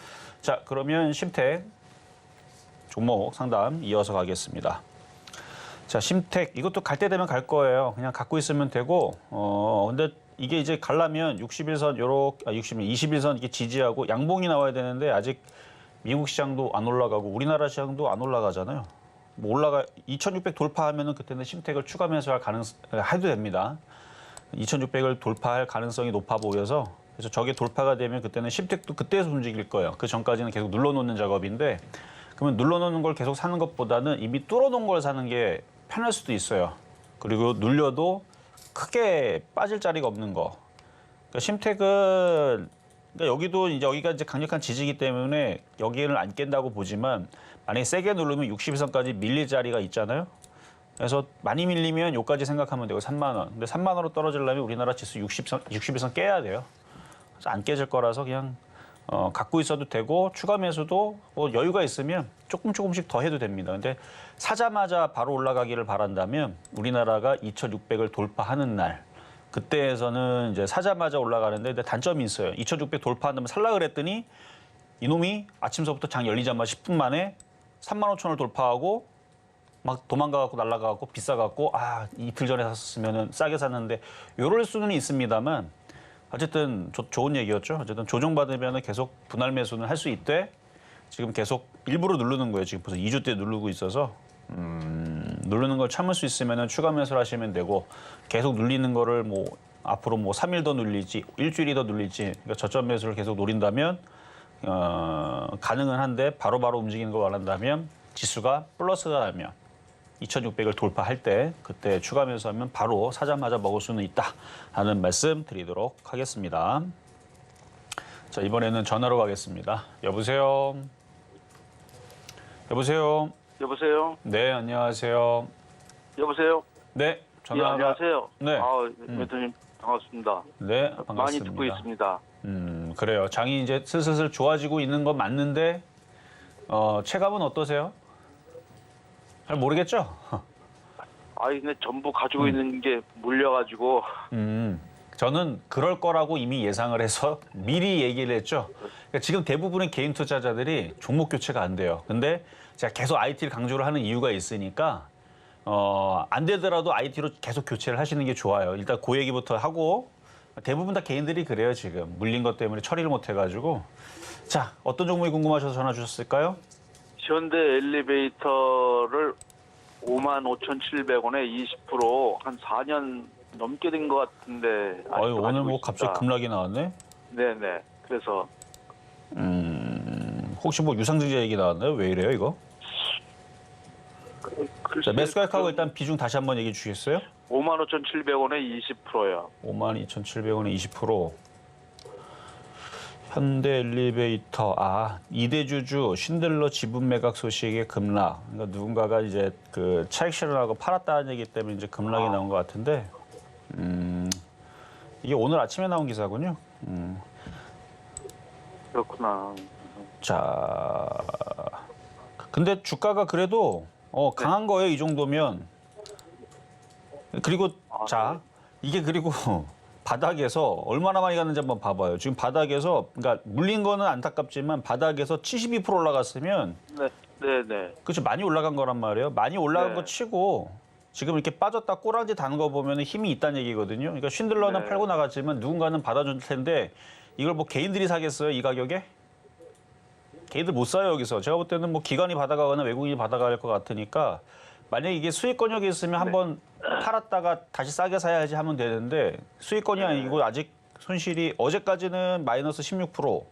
자, 그러면 심택 종목 상담 이어서 가겠습니다. 자, 심택 이것도 갈 때 되면 갈 거예요. 그냥 갖고 있으면 되고 근데 이게 이제 가려면 61선 요렇게 21선 이게 지지하고 양봉이 나와야 되는데 아직 미국 시장도 안 올라가고 우리나라 시장도 안 올라가잖아요. 뭐 2,600 돌파하면은 그때는 심택을 추가 매수할 해도 됩니다. 2,600을 돌파할 가능성이 높아 보여서 그래서 저게 돌파가 되면 그때는 심택도 그때에서 움직일 거예요. 그 전까지는 계속 눌러놓는 작업인데 그러면 눌러놓는 걸 계속 사는 것보다는 이미 뚫어놓은 걸 사는 게 편할 수도 있어요. 그리고 눌려도 크게 빠질 자리가 없는 거. 그러니까 심택은 그러니까 여기가 이제 강력한 지지이기 때문에 여기를 안 깬다고 보지만 만약에 세게 누르면 61선까지 밀릴 자리가 있잖아요. 그래서 많이 밀리면 여기까지 생각하면 되고 3만 원. 근데 3만 원으로 떨어지려면 우리나라 지수 61선 깨야 돼요. 그래서 안 깨질 거라서 그냥 갖고 있어도 되고 추가 매수도 뭐 여유가 있으면 조금씩 더 해도 됩니다. 근데 사자마자 바로 올라가기를 바란다면 우리나라가 2,600을 돌파하는 날 그때에서는 이제 사자마자 올라가는데 근데 단점이 있어요. 2,600 돌파한다면 살라 그랬더니 이놈이 아침서부터 장 열리자마자 10분 만에 35,000을 돌파하고 막 도망가갖고 날아가갖고 비싸갖고 이틀 전에 샀으면 싸게 샀는데 이럴 수는 있습니다만 어쨌든 좋은 얘기였죠. 어쨌든 조정받으면 계속 분할 매수는 할 수 있대. 지금 계속 일부러 누르는 거예요. 지금 벌써 2주째 누르고 있어서 누르는 걸 참을 수 있으면 추가 매수를 하시면 되고 계속 눌리는 거를 뭐 앞으로 뭐 3일 더 눌릴지 일주일이 더 눌릴지 그러니까 저점 매수를 계속 노린다면 가능은 한데 바로바로 움직이는 걸 원한다면 지수가 플러스가 나면 2,600을 돌파할 때 그때 추가 매수하면 바로 사자마자 먹을 수는 있다 하는 말씀 드리도록 하겠습니다. 자, 이번에는 전화로 가겠습니다. 여보세요. 여보세요. 여보세요. 네, 안녕하세요. 여보세요. 네, 전화. 예, 안녕하세요. 네. 멘토님 반갑습니다. 네, 반갑습니다. 많이 듣고 있습니다. 그래요. 장이 이제 슬슬 좋아지고 있는 건 맞는데 체감은 어떠세요? 잘 모르겠죠? 근데 전부 가지고 있는 게 물려가지고 저는 그럴 거라고 이미 예상을 해서 미리 얘기를 했죠. 그러니까 지금 대부분의 개인 투자자들이 종목 교체가 안 돼요. 근데 제가 계속 IT를 강조를 하는 이유가 있으니까 안 되더라도 IT로 계속 교체를 하시는 게 좋아요. 일단 그 얘기부터 하고 대부분 다 개인들이 그래요. 지금 물린 것 때문에 처리를 못 해가지고. 자, 어떤 종목이 궁금하셔서 전화 주셨을까요? 현대 엘리베이터를 55,700원에 20%한 4년 넘게 된 것 같은데. 아유, 오늘 뭐 있습니다. 갑자기 급락이 나왔네. 네네. 그래서 혹시 뭐 유상증자 얘기 나왔나요? 왜 이래요, 이거? 자, 매수가격하고 일단 비중 다시 한번 얘기해 주시겠어요? 55,700원에 20%요. 52,700원에 20%. 현대 엘리베이터, 이대주주 신들러 지분 매각 소식에 급락. 그러니까 누군가가 이제 그 차익 실현하고 팔았다는 얘기 때문에 이제 급락이 나온 것 같은데, 이게 오늘 아침에 나온 기사군요. 그렇구나. 자, 근데 주가가 그래도 강한 거예요, 이 정도면. 그리고 자, 이게 그리고 바닥에서 얼마나 많이 갔는지 한번 봐봐요. 지금 바닥에서 그러니까 물린 거는 안타깝지만 바닥에서 72% 올라갔으면 네네. 그렇죠, 많이 올라간 거란 말이에요. 많이 올라간 네. 거 치고 지금 이렇게 빠졌다 꼬라지 다는 거 보면 힘이 있다는 얘기거든요. 그러니까 쉰들러는 네. 팔고 나갔지만 누군가는 받아줄 텐데 이걸 뭐 개인들이 사겠어요, 이 가격에? 개인들 못 사요, 여기서. 제가 볼 때는 뭐 기관이 받아가거나 외국인이 받아갈 것 같으니까 만약에 이게 수익권역이 있으면 한번 팔았다가 다시 싸게 사야지 하면 되는데 수익권이 아니고 아직 손실이 어제까지는 마이너스 16%,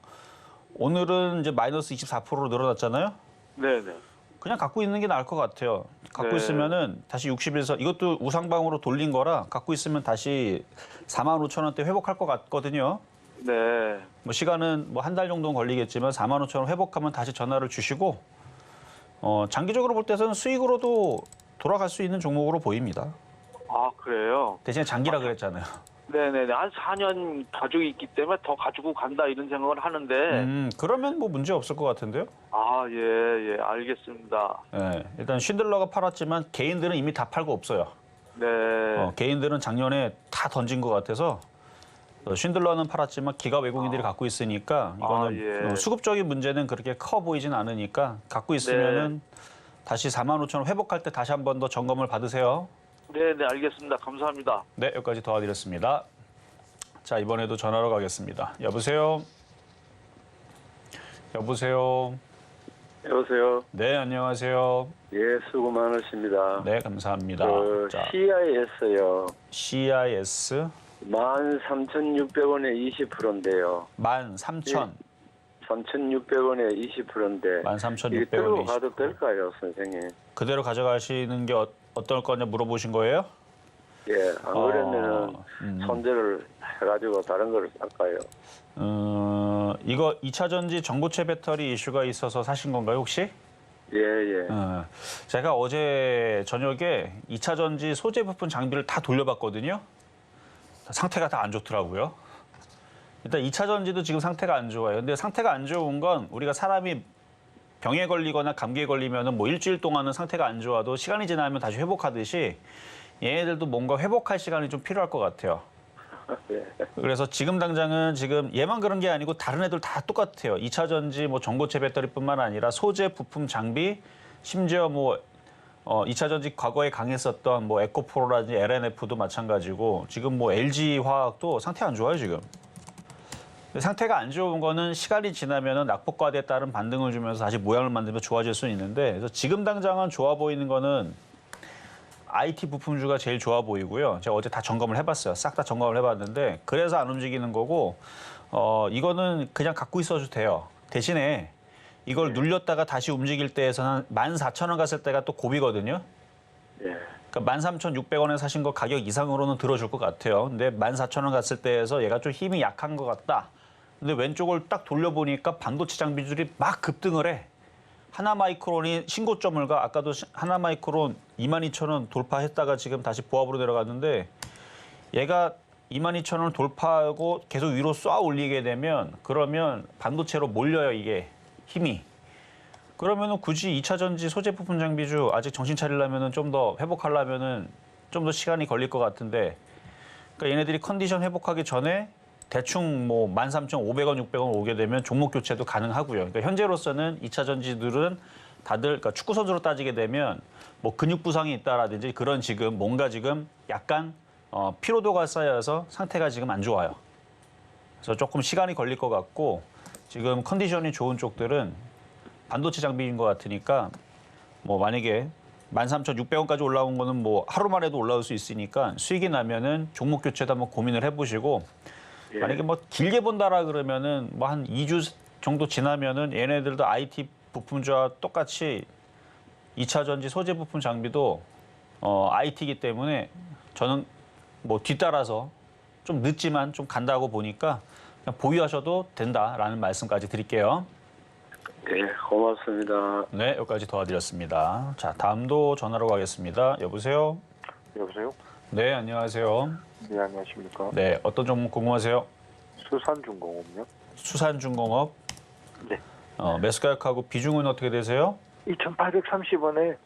오늘은 이제 마이너스 24%로 늘어났잖아요. 네네. 그냥 갖고 있는 게 나을 것 같아요. 갖고 네. 있으면은 다시 61선, 이것도 우상방으로 돌린 거라 갖고 있으면 다시 45,000원대 회복할 것 같거든요. 네. 뭐 시간은 뭐 한 달 정도는 걸리겠지만 45,000원 회복하면 다시 전화를 주시고 장기적으로 볼 때는 수익으로도 돌아갈 수 있는 종목으로 보입니다. 그래요? 대신에 장기라 그랬잖아요. 네네네. 한 4년 가지고 있기 때문에 더 가지고 간다 이런 생각을 하는데. 그러면 뭐 문제 없을 것 같은데요. 예, 알겠습니다. 네, 일단 쉰들러가 팔았지만 개인들은 이미 다 팔고 없어요. 네. 개인들은 작년에 다 던진 것 같아서 쉰들러는 팔았지만 기가 외국인들이 갖고 있으니까 이거는 예. 수급적인 문제는 그렇게 커 보이진 않으니까 갖고 있으면은 다시 45,000원 회복할 때 다시 한 번 더 점검을 받으세요. 네네, 알겠습니다. 감사합니다. 네, 여기까지 도와드렸습니다. 자, 이번에도 전화로 가겠습니다. 여보세요? 여보세요? 여보세요. 네, 안녕하세요. 예, 수고 많으십니다. 네, 감사합니다. 자, CIS요. CIS 13,600원에 20%인데요. 13,000. 3,600원에 20%인데. 이게 13,600원에 들고 20%. 가도 될까요, 선생님? 그대로 가져가시는 게 어떨 거냐 물어보신 거예요? 예, 안 그러면은 손절을 해가지고 다른 거를 살까요? 이거 2차 전지 전고체 배터리 이슈가 있어서 사신 건가요, 혹시? 예. 제가 어제 저녁에 2차 전지 소재 부품 장비를 다 돌려봤거든요. 상태가 다 안 좋더라고요. 일단 2차 전지도 지금 상태가 안 좋아요. 근데 상태가 안 좋은 건 우리가 사람이 병에 걸리거나 감기에 걸리면은 뭐 일주일 동안은 상태가 안 좋아도 시간이 지나면 다시 회복하듯이 얘네들도 뭔가 회복할 시간이 좀 필요할 것 같아요. 네. 그래서 지금 당장은 지금 얘만 그런 게 아니고 다른 애들 다 똑같아요. 2차 전지 뭐 전고체 배터리뿐만 아니라 소재, 부품, 장비, 심지어 뭐 2차 전지 과거에 강했었던 뭐 에코프로라든지 LNF도 마찬가지고 지금 뭐 LG 화학도 상태 안 좋아요, 지금. 상태가 안 좋은 거는 시간이 지나면은 낙폭과대에 따른 반등을 주면서 다시 모양을 만들면 좋아질 수는 있는데 그래서 지금 당장은 좋아 보이는 거는 IT 부품주가 제일 좋아 보이고요. 제가 어제 다 점검을 해봤어요. 싹 다 점검을 해봤는데 그래서 안 움직이는 거고 이거는 그냥 갖고 있어도 돼요. 대신에 이걸 눌렸다가 다시 움직일 때에서는 14,000원 갔을 때가 또 고비거든요. 예. 그러니까 13,600원에 사신 거 가격 이상으로는 들어줄 것 같아요. 근데 14,000원 갔을 때에서 얘가 좀 힘이 약한 것 같다. 근데 왼쪽을 딱 돌려보니까 반도체 장비들이 막 급등을 해. 하나마이크론이 신고점을 가. 아까도 하나마이크론 22,000원 돌파했다가 지금 다시 보합으로 내려갔는데 얘가 22,000원을 돌파하고 계속 위로 쏴 올리게 되면 그러면 반도체로 몰려요, 이게 힘이. 그러면은 굳이 2차 전지 소재 부품 장비주 아직 정신 차리려면은 좀 더 회복하려면은 좀 더 시간이 걸릴 것 같은데 그러니까 얘네들이 컨디션 회복하기 전에 대충 뭐 13,500원, 600원 오게 되면 종목 교체도 가능하고요. 그러니까 현재로서는 2차 전지들은 다들 그러니까 축구 선수로 따지게 되면 뭐 근육 부상이 있다라든지 그런 지금 뭔가 지금 약간 피로도가 쌓여서 상태가 지금 안 좋아요. 그래서 조금 시간이 걸릴 것 같고 지금 컨디션이 좋은 쪽들은 반도체 장비인 것 같으니까 뭐 만약에 13,600원까지 올라온 거는 뭐 하루만 해도 올라올 수 있으니까 수익이 나면은 종목 교체도 한번 고민을 해보시고 예. 만약에 뭐 길게 본다라 그러면은 뭐 한 2주 정도 지나면은 얘네들도 IT 부품주와 똑같이 2차 전지 소재 부품 장비도 IT이기 때문에 저는 뭐 뒤따라서 좀 늦지만 좀 간다고 보니까 그냥 보유하셔도 된다라는 말씀까지 드릴게요. 네, 고맙습니다. 네, 여기까지 도와드렸습니다. 자, 다음도 전화로 가겠습니다. 여보세요? 여보세요? 네, 안녕하세요. 네, 안녕하십니까? 네, 어떤 종목 궁금하세요? 수산중공업요? 수산중공업. 네. 매수가격하고 비중은 어떻게 되세요? 2,830원에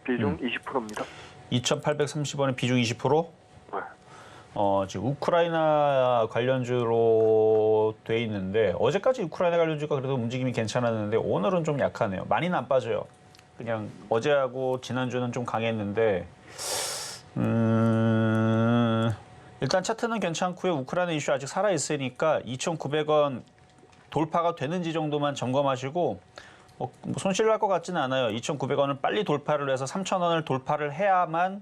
비중 20%입니다. 2,830원에 비중 20%? 네. 지금 우크라이나 관련주로 돼 있는데 어제까지 우크라이나 관련주가 그래도 움직임이 괜찮았는데 오늘은 좀 약하네요. 많이는 안 빠져요. 그냥 어제하고 지난주는 좀 강했는데 일단 차트는 괜찮고요. 우크라이나 이슈 아직 살아있으니까 2,900원 돌파가 되는지 정도만 점검하시고 뭐 손실 날 것 같지는 않아요. 2,900원을 빨리 돌파를 해서 3,000원을 돌파를 해야만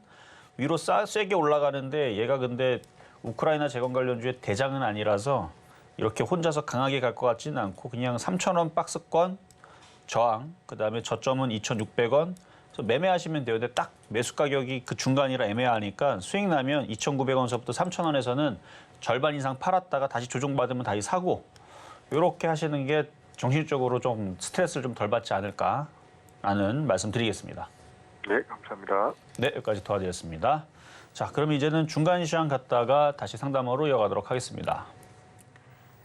위로 세게 올라가는데 얘가 근데 우크라이나 재건 관련주의 대장은 아니라서 이렇게 혼자서 강하게 갈 것 같지는 않고 그냥 3,000원 박스권 저항, 그다음에 저점은 2,600원. 그래서 매매하시면 돼요. 근데 딱 매수 가격이 그 중간이라 애매하니까 수익 나면 2,900원서부터 3,000원에서는 절반 이상 팔았다가 다시 조정받으면 다시 사고 이렇게 하시는 게 정신적으로 좀 스트레스를 좀 덜 받지 않을까라는 말씀 드리겠습니다. 네, 감사합니다. 네, 여기까지 도와드렸습니다. 자, 그럼 이제는 중간 시장 갔다가 다시 상담으로 이어가도록 하겠습니다.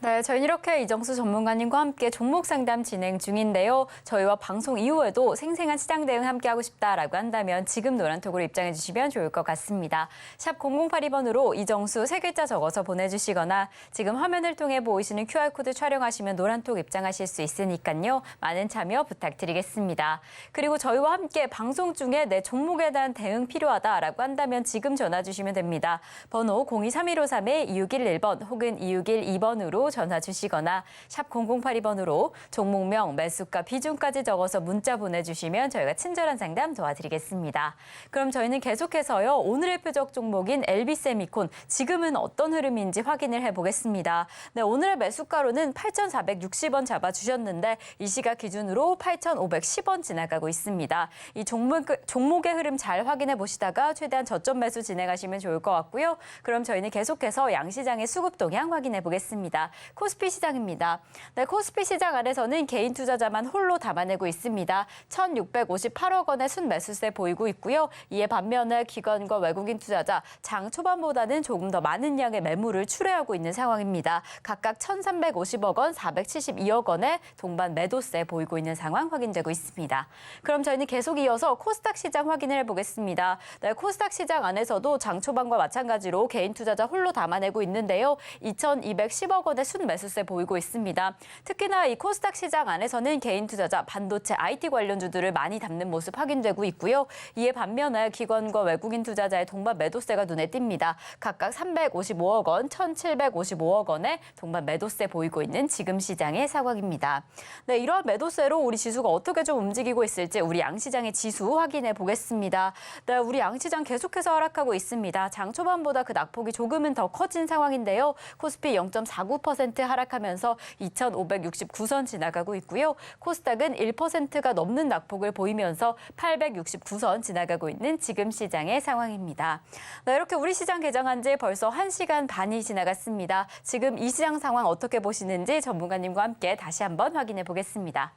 네, 저희는 이렇게 이정수 전문가님과 함께 종목 상담 진행 중인데요. 저희와 방송 이후에도 생생한 시장 대응 함께하고 싶다라고 한다면 지금 노란톡으로 입장해 주시면 좋을 것 같습니다. 샵 0082번으로 이정수 세 글자 적어서 보내주시거나 지금 화면을 통해 보이시는 QR코드 촬영하시면 노란톡 입장하실 수 있으니까요. 많은 참여 부탁드리겠습니다. 그리고 저희와 함께 방송 중에 내 종목에 대한 대응 필요하다라고 한다면 지금 전화 주시면 됩니다. 번호 023153-2611번 혹은 2612번으로 전화 주시거나 샵 0082번으로 종목명, 매수가, 비중까지 적어서 문자 보내주시면 저희가 친절한 상담 도와드리겠습니다. 그럼 저희는 계속해서요. 오늘의 표적 종목인 LB세미콘 지금은 어떤 흐름인지 확인을 해보겠습니다. 네, 오늘의 매수가로는 8,460원 잡아주셨는데 이 시각 기준으로 8,510원 지나가고 있습니다. 이 종목의 흐름 잘 확인해 보시다가 최대한 저점 매수 진행하시면 좋을 것 같고요. 그럼 저희는 계속해서 양시장의 수급 동향 확인해 보겠습니다. 코스피 시장입니다. 네, 코스피 시장 안에서는 개인 투자자만 홀로 담아내고 있습니다. 1,658억 원의 순매수세 보이고 있고요. 이에 반면에 기관과 외국인 투자자 장 초반보다는 조금 더 많은 양의 매물을 출회하고 있는 상황입니다. 각각 1,350억 원, 472억 원의 동반 매도세 보이고 있는 상황 확인되고 있습니다. 그럼 저희는 계속 이어서 코스닥 시장 확인을 해보겠습니다. 네, 코스닥 시장 안에서도 장 초반과 마찬가지로 개인 투자자 홀로 담아내고 있는데요. 2,210억 원의 순매수세 보이고 있습니다. 특히나 이 코스닥 시장 안에서는 개인 투자자 반도체 IT 관련주들을 많이 담는 모습 확인되고 있고요. 이에 반면에 기관과 외국인 투자자의 동반 매도세가 눈에 띕니다. 각각 355억 원, 1,755억 원의 동반 매도세 보이고 있는 지금 시장의 상황입니다. 네, 이러한 매도세로 우리 지수가 어떻게 좀 움직이고 있을지 우리 양시장의 지수 확인해 보겠습니다. 네, 우리 양시장 계속해서 하락하고 있습니다. 장 초반보다 그 낙폭이 조금은 더 커진 상황인데요. 코스피 0.49% 하락하면서 2,569선 지나가고 있고요. 코스닥은 1%가 넘는 낙폭을 보이면서 869선 지나가고 있는 지금 시장의 상황입니다. 네, 이렇게 우리 시장 개장한 지 벌써 1시간 반이 지나갔습니다. 지금 이 시장 상황 어떻게 보시는지 전문가님과 함께 다시 한번 확인해 보겠습니다.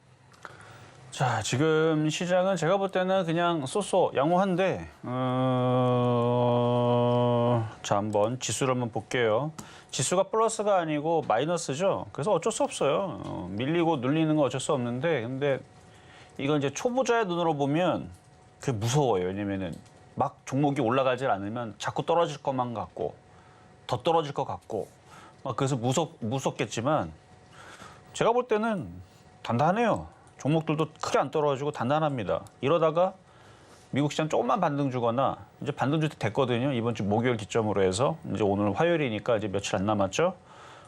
자, 지금 시장은 제가 볼 때는 그냥 쏘쏘 양호한데, 자, 한번 지수를 한번 볼게요. 지수가 플러스가 아니고 마이너스죠. 그래서 어쩔 수 없어요. 밀리고 눌리는 건 어쩔 수 없는데, 근데 이건 이제 초보자의 눈으로 보면 그게 무서워요. 왜냐면은 막 종목이 올라가질 않으면 자꾸 떨어질 것만 같고, 더 떨어질 것 같고, 막 그래서 무섭겠지만, 제가 볼 때는 단단해요. 종목들도 크게 안 떨어지고 단단합니다. 이러다가 미국 시장 조금만 반등 주거나 이제 반등 줄 때 됐거든요. 이번 주 목요일 기점으로 해서 이제 오늘 화요일이니까 이제 며칠 안 남았죠.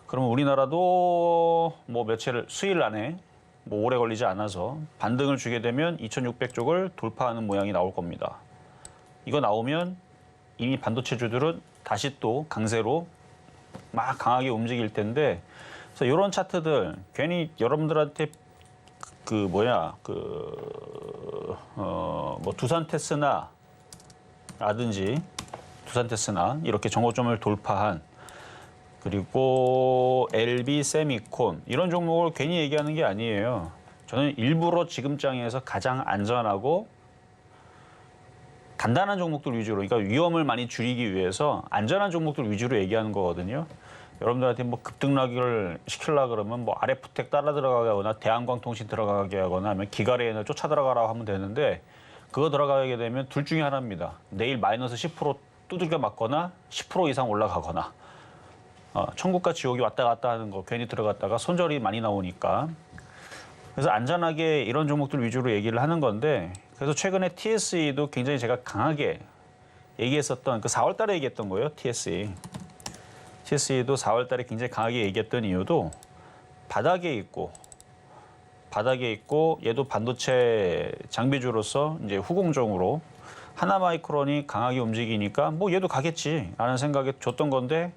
그러면 우리나라도 뭐 며칠 수일 안에 뭐 오래 걸리지 않아서 반등을 주게 되면 2,600쪽을 돌파하는 모양이 나올 겁니다. 이거 나오면 이미 반도체주들은 다시 또 강세로 막 강하게 움직일 텐데, 그래서 이런 차트들 괜히 여러분들한테 뭐 두산테스나 라든지 두산테스나 이렇게 정고점을 돌파한, 그리고 LB 세미콘 이런 종목을 괜히 얘기하는 게 아니에요. 저는 일부러 지금 장에서 가장 안전하고 단단한 종목들 위주로, 그러니까 위험을 많이 줄이기 위해서 안전한 종목들 위주로 얘기하는 거거든요. 여러분들한테 뭐 급등락을 시키려고 그러면 뭐 RF텍 따라 들어가게 하거나 대한광통신 들어가게 하거나 하면 기가레인을 쫓아 들어가라고 하면 되는데, 그거 들어가게 되면 둘 중에 하나입니다. 내일 마이너스 10% 두들겨 맞거나 10% 이상 올라가거나, 천국과 지옥이 왔다 갔다 하는 거 괜히 들어갔다가 손절이 많이 나오니까. 그래서 안전하게 이런 종목들 위주로 얘기를 하는 건데, 그래서 최근에 TSE도 굉장히 제가 강하게 얘기했었던, 그 4월 달에 얘기했던 거예요, TSE. TSE도 4월 달에 굉장히 강하게 얘기했던 이유도 바닥에 있고 얘도 반도체 장비주로서 이제 후공정으로 하나마이크론이 강하게 움직이니까 뭐 얘도 가겠지 라는 생각에 줬던 건데,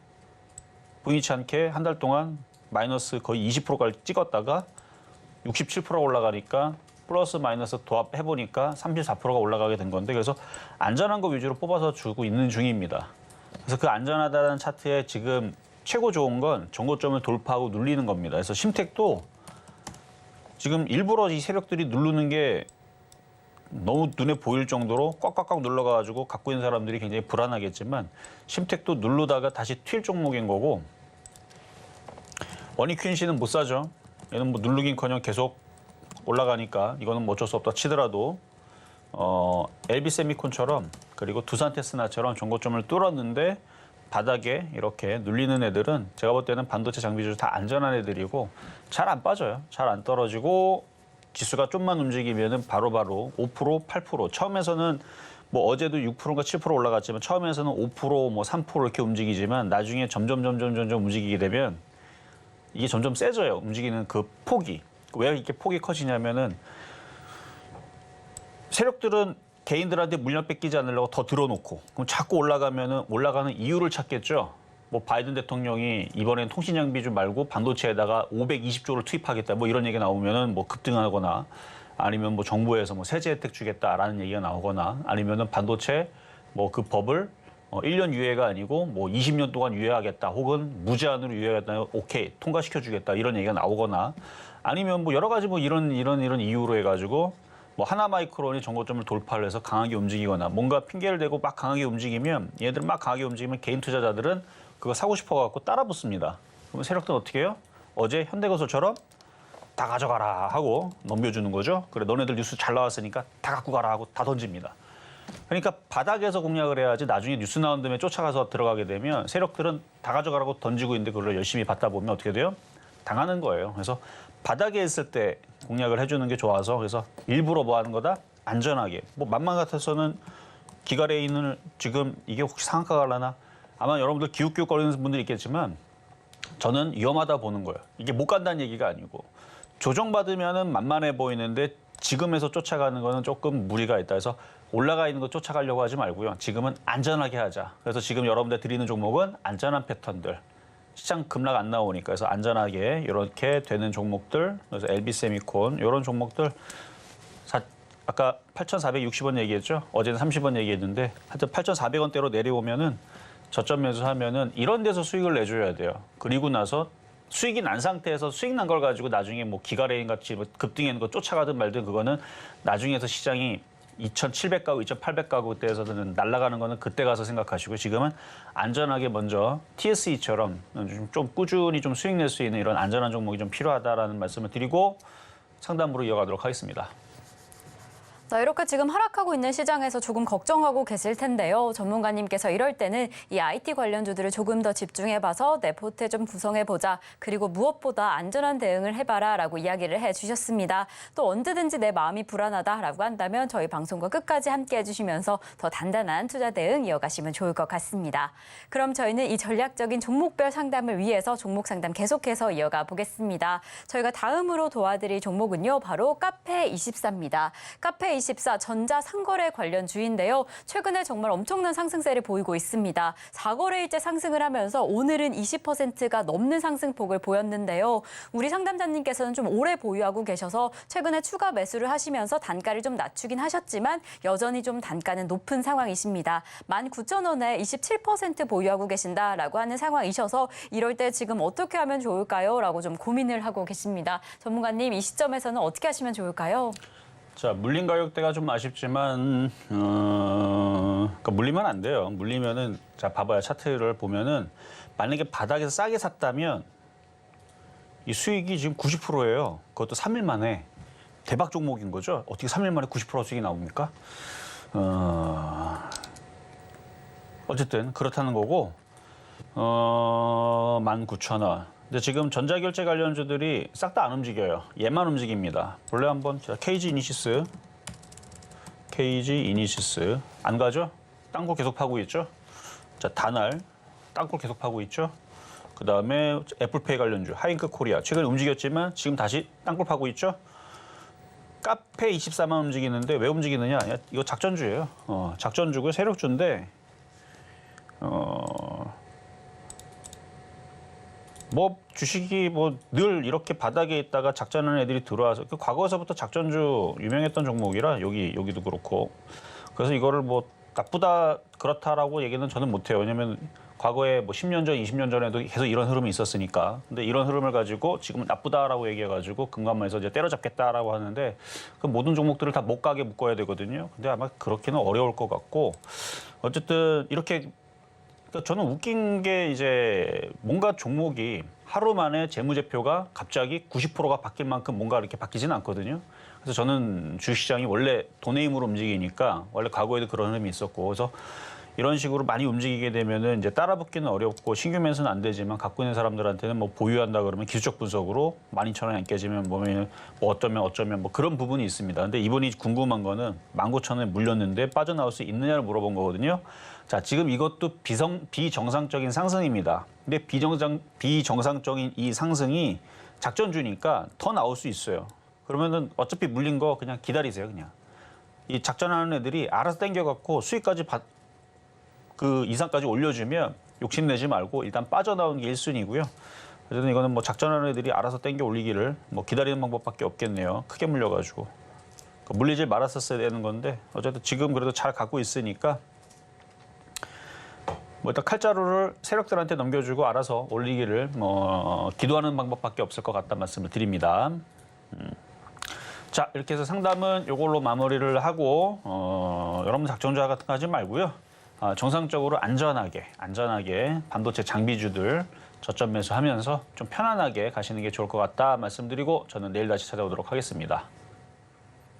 분위치 않게 한 달 동안 마이너스 거의 20%까지 찍었다가 67%가 올라가니까 플러스 마이너스 도합해보니까 34%가 올라가게 된 건데, 그래서 안전한 거 위주로 뽑아서 주고 있는 중입니다. 그래서 그 안전하다는 차트에 지금 최고 좋은 건 정고점을 돌파하고 눌리는 겁니다. 그래서 심택도 지금 일부러 이 세력들이 누르는 게 너무 눈에 보일 정도로 꽉꽉꽉 눌러가지고 갖고 있는 사람들이 굉장히 불안하겠지만, 심택도 누르다가 다시 튈 종목인 거고, 원익퀸시는 못 사죠. 얘는 뭐 누르긴커녕 계속 올라가니까 이거는 뭐 어쩔 수 없다 치더라도, LB세미콘처럼 그리고 두산테스나처럼 정고점을 뚫었는데 바닥에 이렇게 눌리는 애들은 제가 볼 때는 반도체 장비주 다 안전한 애들이고 잘 안 빠져요. 잘 안 떨어지고 지수가 좀만 움직이면은 바로바로 5%, 8%. 처음에서는 뭐 어제도 6%인가 7% 올라갔지만 처음에서는 5%, 뭐 3% 이렇게 움직이지만 나중에 점점 움직이게 되면 이게 점점 세져요. 움직이는 그 폭이. 왜 이렇게 폭이 커지냐면은 세력들은 개인들한테 물량 뺏기지 않으려고 더 들어놓고, 그럼 자꾸 올라가면은 올라가는 이유를 찾겠죠. 뭐 바이든 대통령이 이번엔 통신 장비주 말고 반도체에다가 520조를 투입하겠다, 뭐 이런 얘기 나오면은 뭐 급등하거나, 아니면 뭐 정부에서 뭐 세제 혜택 주겠다라는 얘기가 나오거나, 아니면은 반도체 뭐 그 법을 1년 유예가 아니고 뭐 20년 동안 유예하겠다 혹은 무제한으로 유예하겠다. 오케이, 통과시켜 주겠다. 이런 얘기가 나오거나 아니면 뭐 여러 가지 뭐 이런 이유로 해가지고 뭐 하나마이크론이 정고점을 돌파를 해서 강하게 움직이거나 뭔가 핑계를 대고 막 강하게 움직이면 얘들 막 강하게 움직이면 개인 투자자들은 그거 사고 싶어갖고 따라 붙습니다. 그러면 세력들은 어떻게 해요? 어제 현대건설처럼 다 가져가라 하고 넘겨주는 거죠. 그래, 너네들 뉴스 잘 나왔으니까 다 갖고 가라 하고 다 던집니다. 그러니까 바닥에서 공략을 해야지 나중에 뉴스 나온 다음에 쫓아가서 들어가게 되면 세력들은 다 가져가라고 던지고 있는데 그걸 열심히 받다 보면 어떻게 돼요? 당하는 거예요. 그래서 바닥에 있을 때 공략을 해주는 게 좋아서 그래서 일부러 뭐 하는 거다? 안전하게. 뭐 만만 같아서는 기가레인을 지금 이게 혹시 상한가 갈라나? 아마 여러분들 기웃기웃거리는 분들이 있겠지만 저는 위험하다 보는 거예요. 이게 못 간다는 얘기가 아니고 조정받으면은 만만해 보이는데 지금에서 쫓아가는 거는 조금 무리가 있다. 해서 올라가 있는 거 쫓아가려고 하지 말고요. 지금은 안전하게 하자. 그래서 지금 여러분들 드리는 종목은 안전한 패턴들. 시장 급락 안 나오니까 그래서 안전하게 이렇게 되는 종목들. 그래서 LB세미콘 이런 종목들 아까 8,460원 얘기했죠. 어제는 30원 얘기했는데 하여튼 8,400원대로 내려오면은 저점에서 하면은 이런 데서 수익을 내줘야 돼요. 그리고 나서 수익이 난 상태에서 수익 난 걸 가지고 나중에 뭐 기가레인 같이 뭐 급등하는 거 쫓아가든 말든 그거는 나중에서 시장이 2,700가구, 2,800가구 때에서는 날아가는 거는 그때 가서 생각하시고 지금은 안전하게 먼저 TSE처럼 좀 꾸준히 좀 수익 낼 수 있는 이런 안전한 종목이 좀 필요하다라는 말씀을 드리고 상담으로 이어가도록 하겠습니다. 자, 이렇게 지금 하락하고 있는 시장에서 조금 걱정하고 계실 텐데요. 전문가님께서 이럴 때는 이 IT 관련주들을 조금 더 집중해봐서 내 포트에 좀 구성해보자. 그리고 무엇보다 안전한 대응을 해봐라 라고 이야기를 해주셨습니다. 또 언제든지 내 마음이 불안하다라고 한다면 저희 방송과 끝까지 함께 해주시면서 더 단단한 투자 대응 이어가시면 좋을 것 같습니다. 그럼 저희는 이 전략적인 종목별 상담을 위해서 종목 상담 계속해서 이어가 보겠습니다. 저희가 다음으로 도와드릴 종목은요. 바로 카페24입니다. 카페24 전자상거래 관련 주인데요. 최근에 정말 엄청난 상승세를 보이고 있습니다. 4거래일째 상승을 하면서 오늘은 20%가 넘는 상승폭을 보였는데요. 우리 상담자님께서는 좀 오래 보유하고 계셔서 최근에 추가 매수를 하시면서 단가를 좀 낮추긴 하셨지만 여전히 좀 단가는 높은 상황이십니다. 19,000원에 27% 보유하고 계신다라고 하는 상황이셔서 이럴 때 지금 어떻게 하면 좋을까요? 라고 좀 고민을 하고 계십니다. 전문가님, 이 시점에서는 어떻게 하시면 좋을까요? 자, 물린 가격대가 좀 아쉽지만, 그러니까 물리면 안 돼요. 물리면은, 자, 봐봐요. 차트를 보면은, 만약에 바닥에서 싸게 샀다면, 이 수익이 지금 90%예요. 그것도 3일 만에. 대박 종목인 거죠. 어떻게 3일 만에 90% 수익이 나옵니까? 어쨌든, 그렇다는 거고, 19,000원. 근데 지금 전자결제 관련주들이 싹 다 안 움직여요. 얘만 움직입니다. 원래 한번 KG 이니시스 안 가죠? 땅굴 계속 파고 있죠? 자, 다날 땅굴 계속 파고 있죠? 그 다음에 애플페이 관련주 하잉크 코리아 최근에 움직였지만 지금 다시 땅굴 파고 있죠? 카페 24만 움직이는데 왜 움직이느냐? 이거 작전주예요. 작전주고 세력주인데 뭐 주식이 뭐 늘 이렇게 바닥에 있다가 작전하는 애들이 들어와서 그 과거에서부터 작전주 유명했던 종목이라 여기도 그렇고 그래서 이거를 뭐 나쁘다 그렇다라고 얘기는 저는 못해요. 왜냐면 과거에 뭐 10년 전, 20년 전에도 계속 이런 흐름이 있었으니까. 근데 이런 흐름을 가지고 지금 나쁘다라고 얘기해가지고 금감원에서 이제 때려잡겠다라고 하는데 그 모든 종목들을 다 못 가게 묶어야 되거든요. 근데 아마 그렇게는 어려울 것 같고 어쨌든 이렇게. 그러니까 저는 웃긴 게 이제 뭔가 종목이 하루 만에 재무제표가 갑자기 90%가 바뀔 만큼 뭔가 이렇게 바뀌지는 않거든요. 그래서 저는 주식시장이 원래 돈의 힘으로 움직이니까 원래 과거에도 그런 흐름이 있었고 그래서 이런 식으로 많이 움직이게 되면은 이제 따라붙기는 어렵고 신규 매수는 안 되지만 갖고 있는 사람들한테는 뭐 보유한다 그러면 기술적 분석으로 12,000원이 안 깨지면 뭐 어쩌면 뭐 그런 부분이 있습니다. 근데 이분이 궁금한 거는 19,000원에 물렸는데 빠져나올 수 있느냐를 물어본 거거든요. 자, 지금 이것도 비정상적인 상승입니다. 근데 비정상적인 이 상승이 작전주니까 더 나올 수 있어요. 그러면은 어차피 물린 거 그냥 기다리세요, 그냥. 이 작전하는 애들이 알아서 땡겨갖고 수익까지 그 이상까지 올려주면 욕심내지 말고 일단 빠져나오는 게 1순위고요. 어쨌든 이거는 뭐 작전하는 애들이 알아서 땡겨 올리기를 뭐 기다리는 방법밖에 없겠네요. 크게 물려가지고. 물리질 말았었어야 되는 건데 어쨌든 지금 그래도 잘 갖고 있으니까 뭐 일단 칼자루를 세력들한테 넘겨주고 알아서 올리기를 기도하는 방법밖에 없을 것 같다는 말씀을 드립니다. 자, 이렇게 해서 상담은 이걸로 마무리를 하고 여러분 작정자 같은 거 하지 말고요. 정상적으로 안전하게 반도체 장비주들 저점 매수하면서 좀 편안하게 가시는 게 좋을 것 같다 말씀드리고 저는 내일 다시 찾아오도록 하겠습니다.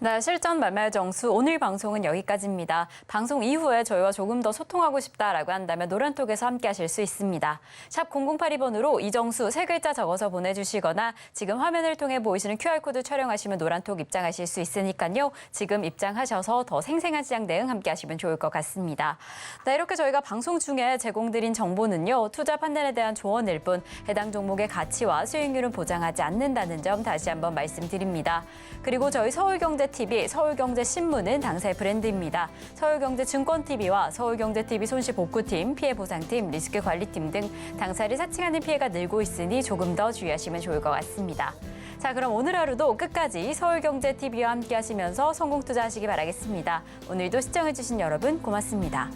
네, 실전 말매 정수 오늘 방송은 여기까지입니다. 방송 이후에 저희와 조금 더 소통하고 싶다라고 한다면 노란톡에서 함께 하실 수 있습니다. 샵 0082번으로 이정수 세 글자 적어서 보내주시거나 지금 화면을 통해 보이시는 QR코드 촬영하시면 노란톡 입장하실 수 있으니까요. 지금 입장하셔서 더 생생한 시장 대응 함께 하시면 좋을 것 같습니다. 네, 이렇게 저희가 방송 중에 제공드린 정보는요. 투자 판단에 대한 조언일 뿐 해당 종목의 가치와 수익률은 보장하지 않는다는 점 다시 한번 말씀드립니다. 그리고 저희 서울경제TV, 서울경제신문은 당사의 브랜드입니다. 서울경제증권TV와 서울경제TV 손실복구팀, 피해보상팀, 리스크관리팀 등 당사를 사칭하는 피해가 늘고 있으니 조금 더 주의하시면 좋을 것 같습니다. 자, 그럼 오늘 하루도 끝까지 서울경제TV와 함께 하시면서 성공 투자하시기 바라겠습니다. 오늘도 시청해주신 여러분 고맙습니다.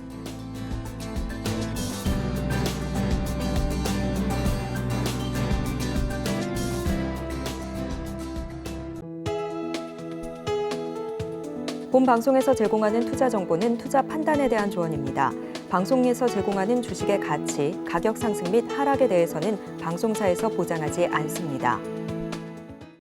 본 방송에서 제공하는 투자 정보는 투자 판단에 대한 조언입니다. 방송에서 제공하는 주식의 가치, 가격 상승 및 하락에 대해서는 방송사에서 보장하지 않습니다.